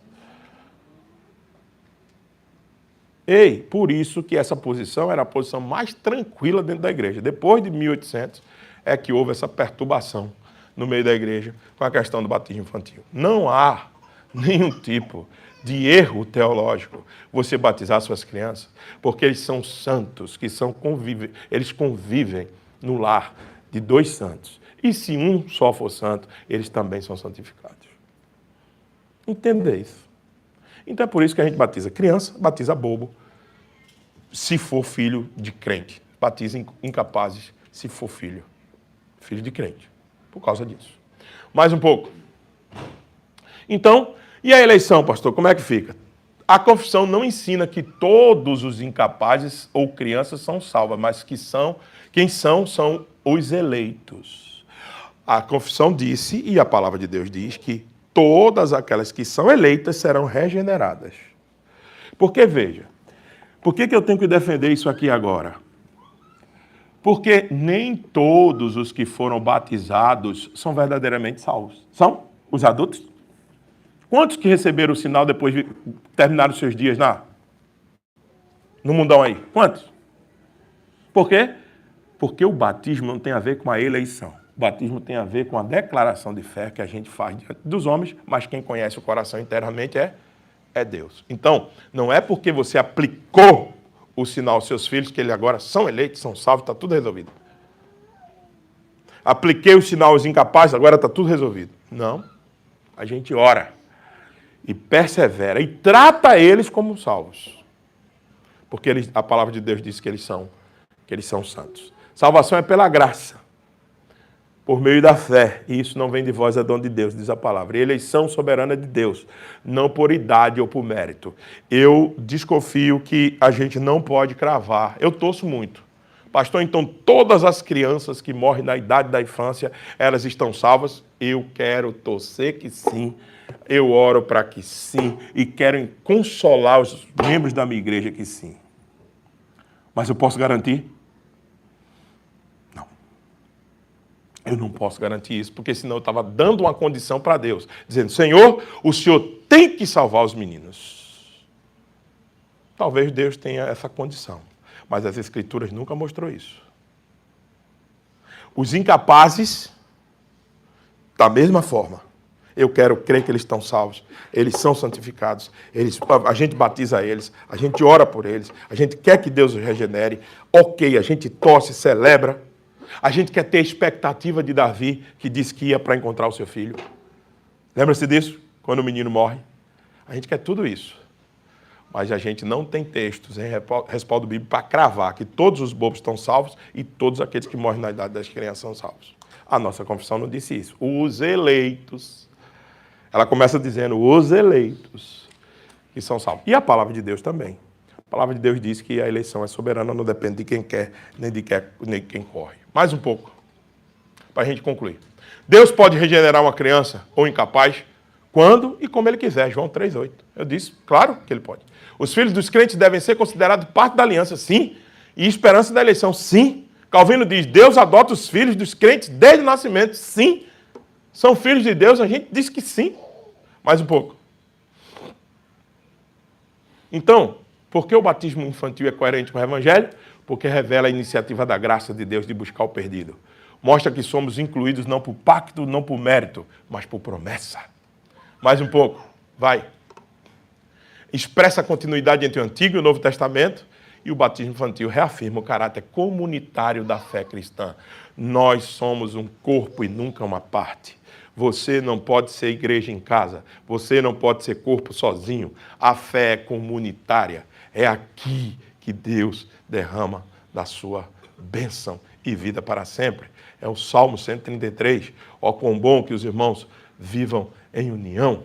Ei, por isso que essa posição era a posição mais tranquila dentro da igreja. Depois de 1800 é que houve essa perturbação no meio da igreja com a questão do batismo infantil. Não há nenhum tipo de erro teológico você batizar suas crianças, porque eles são santos, eles convivem no lar de dois santos. E se um só for santo, eles também são santificados. Entenda isso. Então é por isso que a gente batiza criança, batiza bobo, se for filho de crente. Batiza incapazes, se for filho de crente. Por causa disso. Mais um pouco. Então, e a eleição, pastor, como é que fica? A confissão não ensina que todos os incapazes ou crianças são salvas, mas quem são os eleitos. A confissão disse, e a palavra de Deus diz, que todas aquelas que são eleitas serão regeneradas. Porque, veja, por que eu tenho que defender isso aqui agora? Porque nem todos os que foram batizados são verdadeiramente salvos. São? Os adultos? Quantos que receberam o sinal depois de terminar os seus dias no mundão aí? Quantos? Por quê? Porque o batismo não tem a ver com a eleição. O batismo tem a ver com a declaração de fé que a gente faz diante dos homens, mas quem conhece o coração internamente é Deus. Então, não é porque você aplicou o sinal aos seus filhos que eles agora são eleitos, são salvos, está tudo resolvido. Apliquei o sinal aos incapazes, agora está tudo resolvido. Não. A gente ora e persevera e trata eles como salvos. Porque a palavra de Deus diz que eles são santos. Salvação é pela graça, por meio da fé. E isso não vem de vós, é dom de Deus, diz a palavra. E eleição soberana de Deus, não por idade ou por mérito. Eu desconfio que a gente não pode cravar. Eu torço muito. Pastor, então todas as crianças que morrem na idade da infância, elas estão salvas? Eu quero torcer que sim. Eu oro para que sim. E quero consolar os membros da minha igreja que sim. Mas eu posso garantir? Não. Eu não posso garantir isso, porque senão eu estava dando uma condição para Deus, dizendo, Senhor, o Senhor tem que salvar os meninos. Talvez Deus tenha essa condição, mas as Escrituras nunca mostrou isso. Os incapazes, da mesma forma, eu quero crer que eles estão salvos, eles são santificados, a gente batiza eles, a gente ora por eles, a gente quer que Deus os regenere, ok, a gente torce, celebra, a gente quer ter expectativa de Davi, que disse que ia para encontrar o seu filho. Lembra-se disso? Quando o menino morre. A gente quer tudo isso. Mas a gente não tem textos em respaldo bíblico para cravar que todos os bobos estão salvos e todos aqueles que morrem na idade das crianças são salvos. A nossa confissão não disse isso. Os eleitos. Ela começa dizendo os eleitos que são salvos. E a palavra de Deus também. A palavra de Deus diz que a eleição é soberana, não depende de quem quer, nem de quem corre. Mais um pouco, para a gente concluir. Deus pode regenerar uma criança ou incapaz quando e como Ele quiser. João 3,8. Eu disse, claro que Ele pode. Os filhos dos crentes devem ser considerados parte da aliança, sim. E esperança da eleição, sim. Calvino diz, Deus adota os filhos dos crentes desde o nascimento, sim. São filhos de Deus, a gente diz que sim. Mais um pouco. Então, por que o batismo infantil é coerente com o Evangelho? Porque revela a iniciativa da graça de Deus de buscar o perdido. Mostra que somos incluídos não por pacto, não por mérito, mas por promessa. Mais um pouco. Vai. Expressa a continuidade entre o Antigo e o Novo Testamento. E o batismo infantil reafirma o caráter comunitário da fé cristã. Nós somos um corpo e nunca uma parte. Você não pode ser igreja em casa. Você não pode ser corpo sozinho. A fé é comunitária. É aqui que Deus derrama da sua bênção e vida para sempre. É o Salmo 133. Ó, quão bom que os irmãos vivam em união.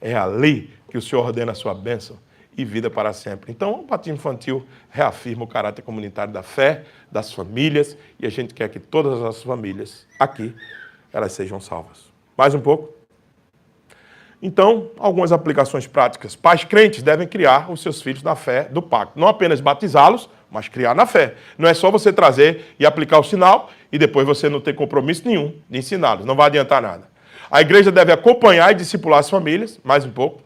É ali que o Senhor ordena a sua bênção e vida para sempre. Então, o batismo infantil reafirma o caráter comunitário da fé, das famílias, e a gente quer que todas as famílias aqui, elas sejam salvas. Mais um pouco. Então, algumas aplicações práticas. Pais crentes devem criar os seus filhos na fé do pacto. Não apenas batizá-los, mas criar na fé. Não é só você trazer e aplicar o sinal e depois você não ter compromisso nenhum de ensiná-los. Não vai adiantar nada. A igreja deve acompanhar e discipular as famílias. Mais um pouco.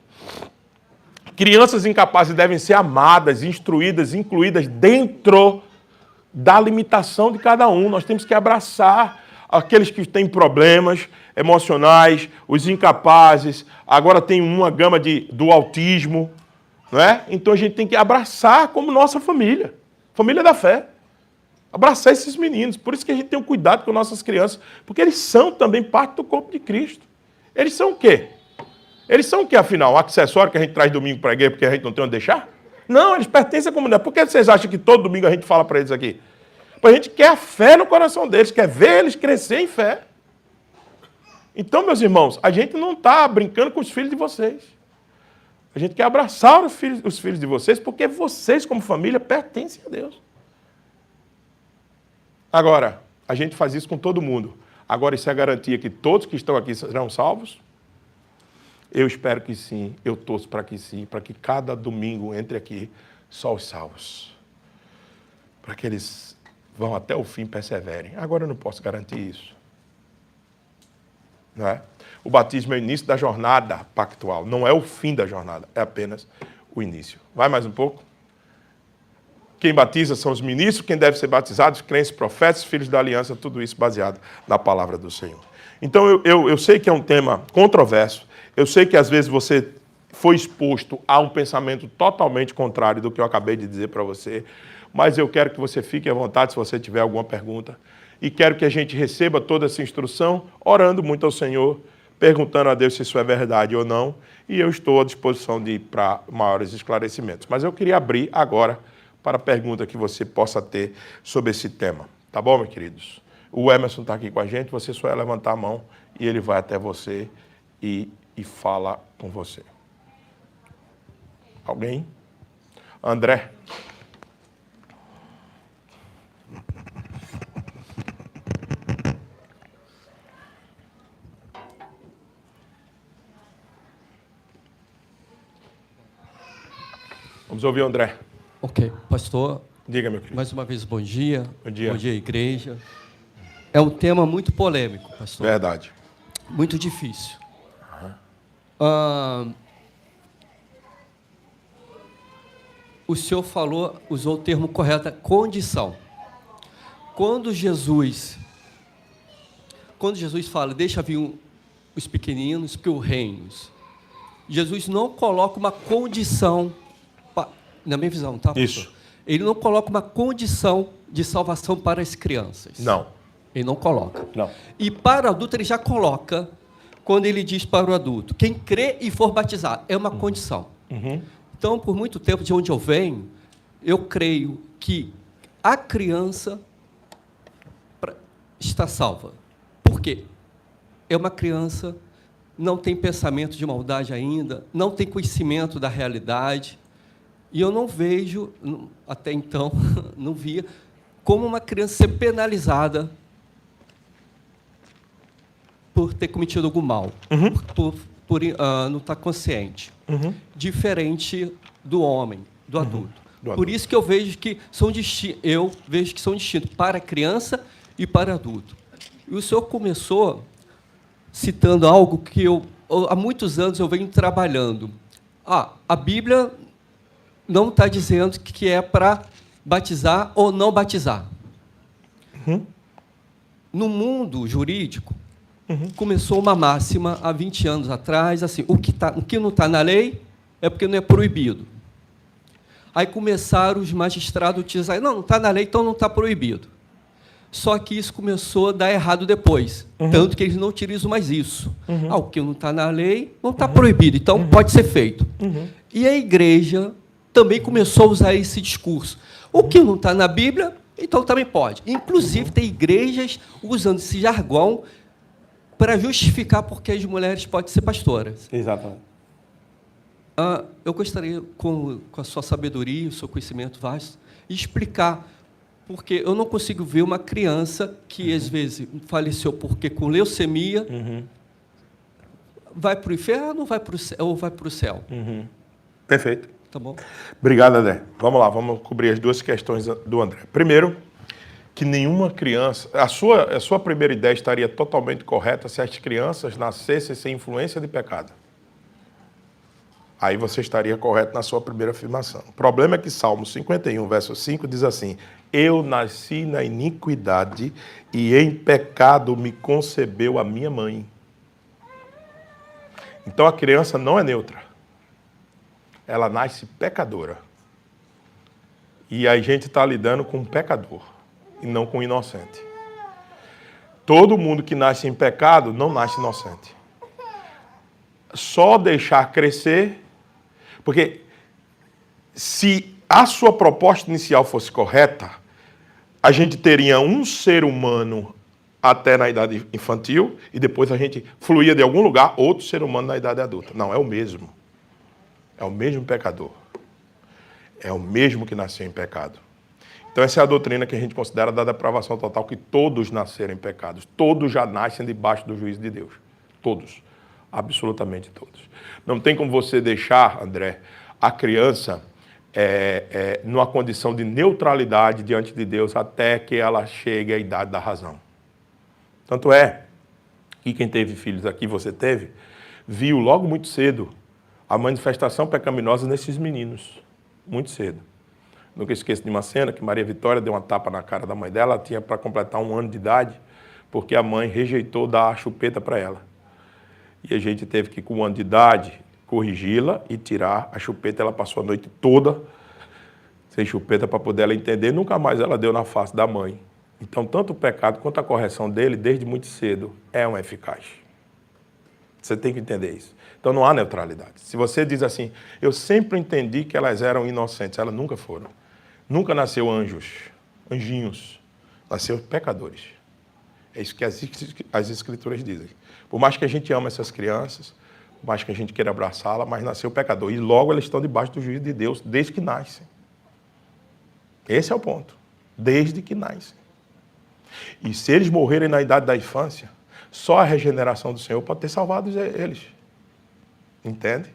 Crianças incapazes devem ser amadas, instruídas, incluídas dentro da limitação de cada um. Nós temos que abraçar aqueles que têm problemas emocionais, os incapazes. Agora tem uma gama do autismo, não é? Então a gente tem que abraçar como nossa família, família da fé. Abraçar esses meninos. Por isso que a gente tem um cuidado com nossas crianças, porque eles são também parte do corpo de Cristo. Eles são o quê? Eles são o que, afinal? Um acessório que a gente traz domingo para a igreja porque a gente não tem onde deixar? Não, eles pertencem à comunidade. Por que vocês acham que todo domingo a gente fala para eles aqui? Porque a gente quer a fé no coração deles, quer ver eles crescer em fé. Então, meus irmãos, a gente não está brincando com os filhos de vocês. A gente quer abraçar os filhos de vocês, porque vocês, como família, pertencem a Deus. Agora, a gente faz isso com todo mundo. Agora, isso é garantia que todos que estão aqui serão salvos? Eu espero que sim, eu torço para que sim, para que cada domingo entre aqui só os salvos. Para que eles vão até o fim e perseverem. Agora eu não posso garantir isso. Não é? O batismo é o início da jornada pactual, não é o fim da jornada, é apenas o início. Vai mais um pouco. Quem batiza são os ministros, quem deve ser batizado, os crentes, profetas, filhos da aliança, tudo isso baseado na palavra do Senhor. Então eu sei que é um tema controverso, eu sei que às vezes você foi exposto a um pensamento totalmente contrário do que eu acabei de dizer para você, mas eu quero que você fique à vontade se você tiver alguma pergunta. E quero que a gente receba toda essa instrução, orando muito ao Senhor, perguntando a Deus se isso é verdade ou não, e eu estou à disposição de ir para maiores esclarecimentos. Mas eu queria abrir agora para a pergunta que você possa ter sobre esse tema. Tá bom, meus queridos? O Emerson está aqui com a gente, você só é levantar a mão e ele vai até você e fala com você. Alguém? André? Vamos ouvir o André. Ok, pastor, Diga, meu querido. mais uma vez, bom dia. Bom dia. Bom dia, igreja. É um tema muito polêmico, pastor. Verdade. Muito difícil. O senhor usou o termo correto, condição. Quando Jesus fala, deixa vir os pequeninos, porque os reinos, Jesus não coloca uma condição, na minha visão, tá, pastor? Isso. Ele não coloca uma condição de salvação para as crianças. Não. Ele não coloca. Não. E para o adulto ele já coloca, quando ele diz para o adulto, quem crê e for batizado, é uma condição. Uhum. Então, por muito tempo, de onde eu venho, eu creio que a criança está salva. Por quê? É uma criança, não tem pensamento de maldade ainda, não tem conhecimento da realidade, e eu não vejo, até então, não via, como uma criança ser penalizada por ter cometido algum mal, por não estar consciente. Diferente do homem, do adulto. Por isso que eu vejo que são distintos para a criança e para o adulto. E o senhor começou citando algo que há muitos anos eu venho trabalhando. A Bíblia não está dizendo que é para batizar ou não batizar. No mundo jurídico, começou uma máxima há 20 anos atrás, assim, o que não está na lei é porque não é proibido. Aí começaram os magistrados a utilizar, não está na lei, então não está proibido. Só que isso começou a dar errado depois, tanto que eles não utilizam mais isso. O que não está na lei não está proibido, então pode ser feito. E a igreja também começou a usar esse discurso. O que não está na Bíblia, então também pode. Inclusive, tem igrejas usando esse jargão para justificar porque as mulheres podem ser pastoras. Exatamente. Eu gostaria, com a sua sabedoria, o seu conhecimento vasto, explicar, porque eu não consigo ver uma criança que, às vezes, faleceu porque com leucemia, vai para o inferno ou vai para o céu? Perfeito. Tá bom? Obrigado, André. Vamos lá, vamos cobrir as duas questões do André. Primeiro, que nenhuma criança... A sua primeira ideia estaria totalmente correta se as crianças nascessem sem influência de pecado. Aí você estaria correto na sua primeira afirmação. O problema é que Salmo 51, verso 5, diz assim: eu nasci na iniquidade e em pecado me concebeu a minha mãe. Então a criança não é neutra. Ela nasce pecadora. E a gente está lidando com um pecador e não com um inocente. Todo mundo que nasce em pecado não nasce inocente. Só deixar crescer, porque se a sua proposta inicial fosse correta, a gente teria um ser humano até na idade infantil e depois a gente fluía de algum lugar outro ser humano na idade adulta. Não, é o mesmo. É o mesmo pecador. É o mesmo que nasceu em pecado. Então essa é a doutrina que a gente considera da depravação total, que todos nasceram em pecados. Todos já nascem debaixo do juízo de Deus. Todos. Absolutamente todos. Não tem como você deixar, André, a criança numa condição de neutralidade diante de Deus até que ela chegue à idade da razão. Tanto é que quem teve filhos aqui, você teve, viu logo muito cedo a manifestação pecaminosa nesses meninos. Muito cedo. Nunca esqueço de uma cena que Maria Vitória deu uma tapa na cara da mãe dela, ela tinha para completar 1 ano de idade, porque a mãe rejeitou dar a chupeta para ela. E a gente teve que, com 1 ano de idade, corrigi-la e tirar a chupeta. Ela passou a noite toda sem chupeta para poder ela entender. Nunca mais ela deu na face da mãe. Então, tanto o pecado quanto a correção dele, desde muito cedo, é um eficaz. Você tem que entender isso. Então não há neutralidade. Se você diz assim, eu sempre entendi que elas eram inocentes, elas nunca foram. Nunca nasceu anjinhos. Nasceu pecadores. É isso que as escrituras dizem. Por mais que a gente ame essas crianças, por mais que a gente queira abraçá-la, mas nasceu pecador. E logo elas estão debaixo do juízo de Deus, desde que nascem. Esse é o ponto. Desde que nascem. E se eles morrerem na idade da infância, só a regeneração do Senhor pode ter salvado eles. Entende?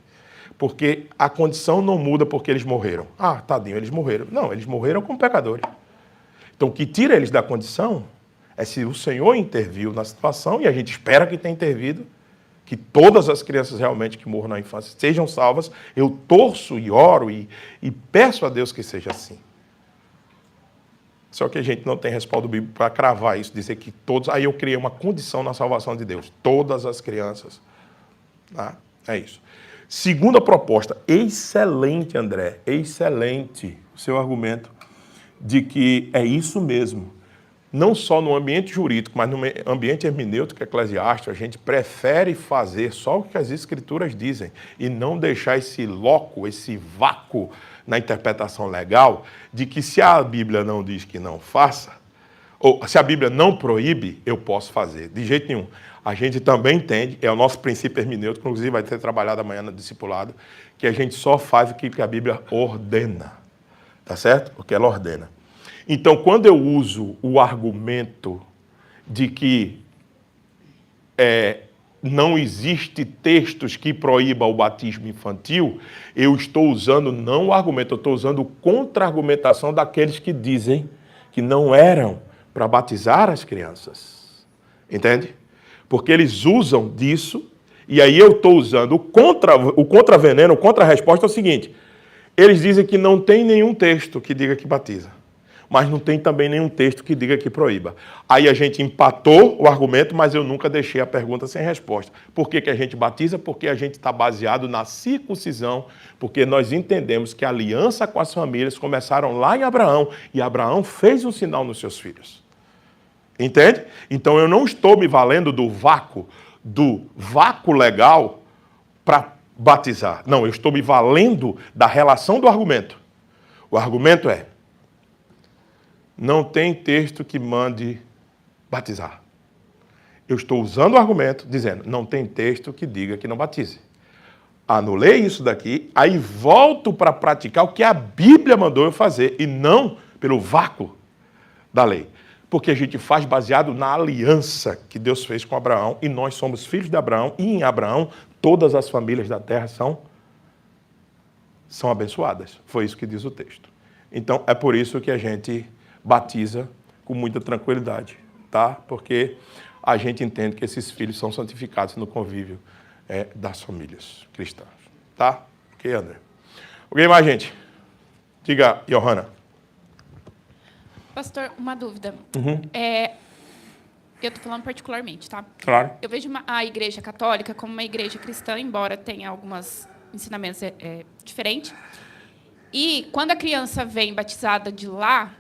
Porque a condição não muda porque eles morreram. Ah, tadinho, eles morreram. Não, eles morreram como pecadores. Então, o que tira eles da condição é se o Senhor interviu na situação, e a gente espera que tenha intervido, que todas as crianças realmente que morram na infância sejam salvas. Eu torço e oro e peço a Deus que seja assim. Só que a gente não tem respaldo bíblico para cravar isso, dizer que todos... Aí eu criei uma condição na salvação de Deus. Todas as crianças. Tá? É isso. Segunda proposta. Excelente, André. Excelente o seu argumento de que é isso mesmo. Não só no ambiente jurídico, mas no ambiente hermenêutico, eclesiástico, a gente prefere fazer só o que as escrituras dizem e não deixar esse loco, esse vácuo na interpretação legal de que se a Bíblia não diz que não faça, ou se a Bíblia não proíbe, eu posso fazer. De jeito nenhum. A gente também entende, é o nosso princípio hermenêutico, inclusive vai ser trabalhado amanhã no discipulado, que a gente só faz o que a Bíblia ordena. Tá certo? O que ela ordena. Então, quando eu uso o argumento de que não existe textos que proíbam o batismo infantil, eu estou usando não o argumento, eu estou usando contra-argumentação daqueles que dizem que não eram para batizar as crianças. Entende? Porque eles usam disso, e aí eu estou usando o contra-veneno, o contra-resposta é o seguinte: eles dizem que não tem nenhum texto que diga que batiza, mas não tem também nenhum texto que diga que proíba. Aí a gente empatou o argumento, mas eu nunca deixei a pergunta sem resposta. Por que a gente batiza? Porque a gente está baseado na circuncisão, porque nós entendemos que a aliança com as famílias começaram lá em Abraão, e Abraão fez um sinal nos seus filhos. Entende? Então eu não estou me valendo do vácuo legal para batizar. Não, eu estou me valendo da relação do argumento. O argumento é: não tem texto que mande batizar. Eu estou usando o argumento dizendo, não tem texto que diga que não batize. Anulei isso daqui, aí volto para praticar o que a Bíblia mandou eu fazer, e não pelo vácuo da lei. Porque a gente faz baseado na aliança que Deus fez com Abraão, e nós somos filhos de Abraão, e em Abraão todas as famílias da terra são abençoadas. Foi isso que diz o texto. Então, é por isso que a gente batiza com muita tranquilidade, tá? Porque a gente entende que esses filhos são santificados no convívio das famílias cristãs, tá? Ok, André? Ok, mais gente? Diga, Johanna. Pastor, uma dúvida. Eu estou falando particularmente, tá? Claro. Eu vejo a Igreja Católica como uma igreja cristã, embora tenha alguns ensinamentos diferentes. E quando a criança vem batizada de lá,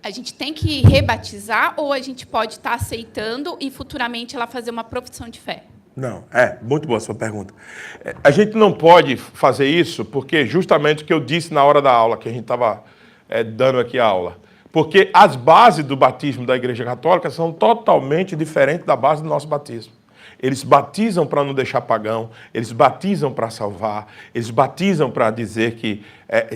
a gente tem que rebatizar, ou a gente pode estar aceitando e futuramente ela fazer uma profissão de fé? Não, muito boa a sua pergunta. A gente não pode fazer isso porque justamente o que eu disse na hora da aula, que a gente estava dando aqui a aula. Porque as bases do batismo da Igreja Católica são totalmente diferentes da base do nosso batismo. Eles batizam para não deixar pagão, eles batizam para salvar, eles batizam para dizer que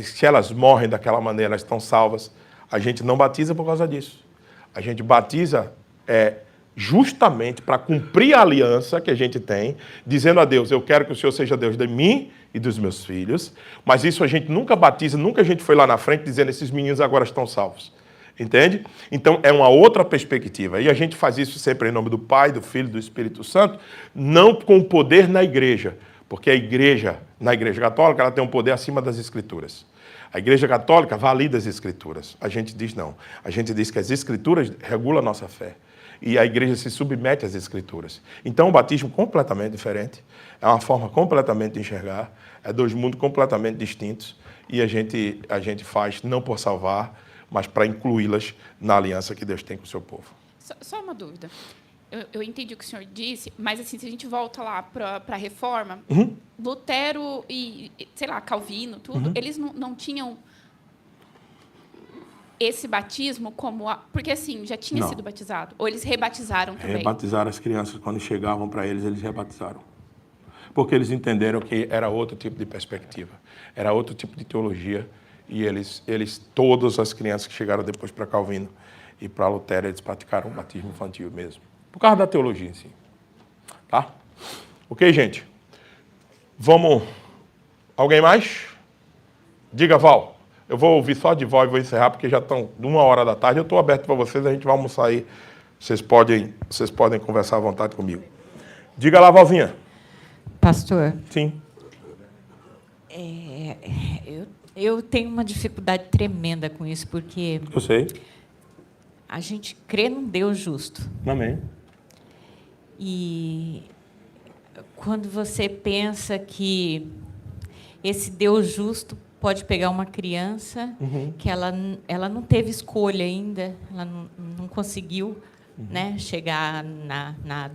se elas morrem daquela maneira, elas estão salvas. A gente não batiza por causa disso. A gente batiza justamente para cumprir a aliança que a gente tem, dizendo a Deus, eu quero que o Senhor seja Deus de mim e dos meus filhos, mas isso a gente nunca batiza, nunca a gente foi lá na frente dizendo, esses meninos agora estão salvos. Entende? Então, é uma outra perspectiva. E a gente faz isso sempre em nome do Pai, do Filho e do Espírito Santo, não com poder na igreja, porque a igreja, na Igreja Católica, ela tem um poder acima das Escrituras. A Igreja Católica valida as Escrituras. A gente diz não. A gente diz que as Escrituras regulam a nossa fé. E a igreja se submete às Escrituras. Então, o batismo é completamente diferente. É uma forma completamente de enxergar. É dois mundos completamente distintos. E a gente faz não por salvar, mas para incluí-las na aliança que Deus tem com o seu povo. Só uma dúvida. eu entendi o que o senhor disse, mas assim, se a gente volta lá para a reforma, Lutero e, sei lá, Calvino, tudo, eles não tinham esse batismo como... porque, assim, já tinha Não. sido batizado. Ou eles rebatizaram também? Rebatizaram as crianças quando chegavam para eles rebatizaram. Porque eles entenderam que era outro tipo de perspectiva, era outro tipo de teologia, e todas as crianças que chegaram depois para Calvino e para Lutero, eles praticaram o batismo infantil mesmo, por causa da teologia em si. Tá? Ok, gente? Vamos... Alguém mais? Diga, Val. Eu vou ouvir só de voz e vou encerrar, porque já estão 13h. Eu estou aberto para vocês, a gente vai almoçar aí. Vocês podem conversar à vontade comigo. Diga lá, Valzinha. Pastor, Sim. eu tenho uma dificuldade tremenda com isso, porque Eu sei. a gente crê num Deus justo. Amém. E quando você pensa que esse Deus justo pode pegar uma criança que ela não teve escolha ainda, ela não conseguiu, né, chegar na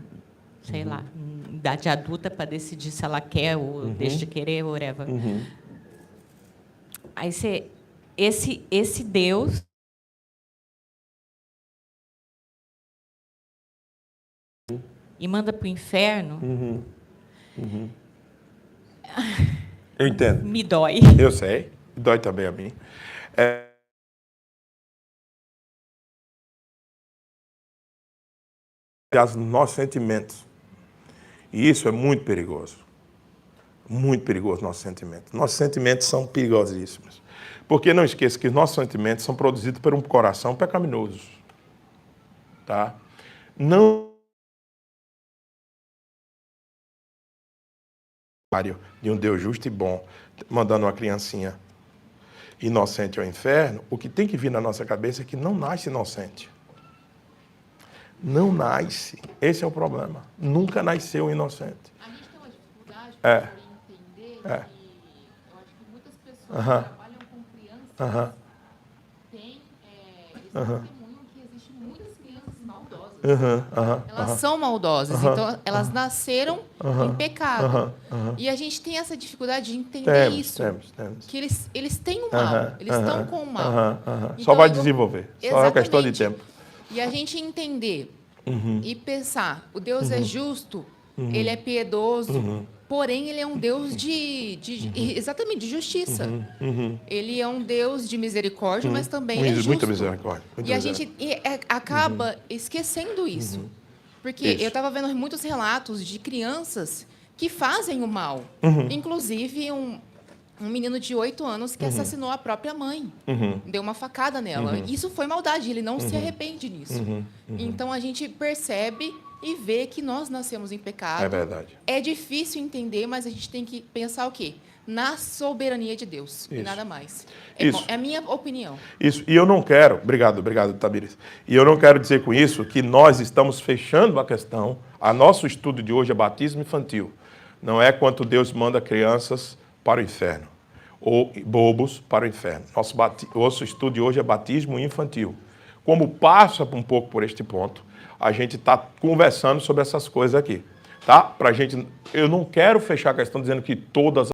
sei lá, idade adulta para decidir se ela quer ou deixa de querer, whatever. Aí esse Deus e manda para o inferno, Eu entendo. me dói. Eu sei. Dói também a mim. Os nossos sentimentos. E isso é muito perigoso. Muito perigoso, nossos sentimentos. Nossos sentimentos são perigosíssimos. Porque não esqueça que os nossos sentimentos são produzidos por um coração pecaminoso. Tá? Não de um Deus justo e bom, mandando uma criancinha inocente ao inferno, o que tem que vir na nossa cabeça é que não nasce inocente. Não nasce. Esse é o problema. Nunca nasceu inocente. A gente tem uma dificuldade É. para entender É. que eu acho que muitas pessoas que trabalham com crianças têm esse testemunho que existem muitas crianças maldosas. Elas são maldosas, então elas nasceram em pecado. E a gente tem essa dificuldade de entender isso. Temos. Que eles têm o mal, eles estão com o mal. Só vai Então, desenvolver. Só é uma questão de exatamente. tempo. E a gente entender e pensar, o Deus é justo, ele é piedoso, porém ele é um Deus exatamente de justiça. Ele é um Deus de misericórdia, mas também é justo. Muita misericórdia. E a gente acaba esquecendo isso. Porque Isso. eu estava vendo muitos relatos de crianças que fazem o mal. Inclusive, um menino de 8 anos que assassinou a própria mãe. Deu uma facada nela. Isso foi maldade, ele não se arrepende disso. Então, a gente percebe e vê que nós nascemos em pecado. É verdade. É difícil entender, mas a gente tem que pensar o quê? Na soberania de Deus, e Isso. nada mais. Isso. É a minha opinião. Isso. E eu não quero... Obrigado, Tamires. E eu não quero dizer com isso que nós estamos fechando a questão. A nosso estudo de hoje é batismo infantil. Não é quanto Deus manda crianças para o inferno, ou bobos para o inferno. Nosso estudo de hoje é batismo infantil. Como passa um pouco por este ponto, a gente está conversando sobre essas coisas aqui. Tá? Eu não quero fechar a questão dizendo que todas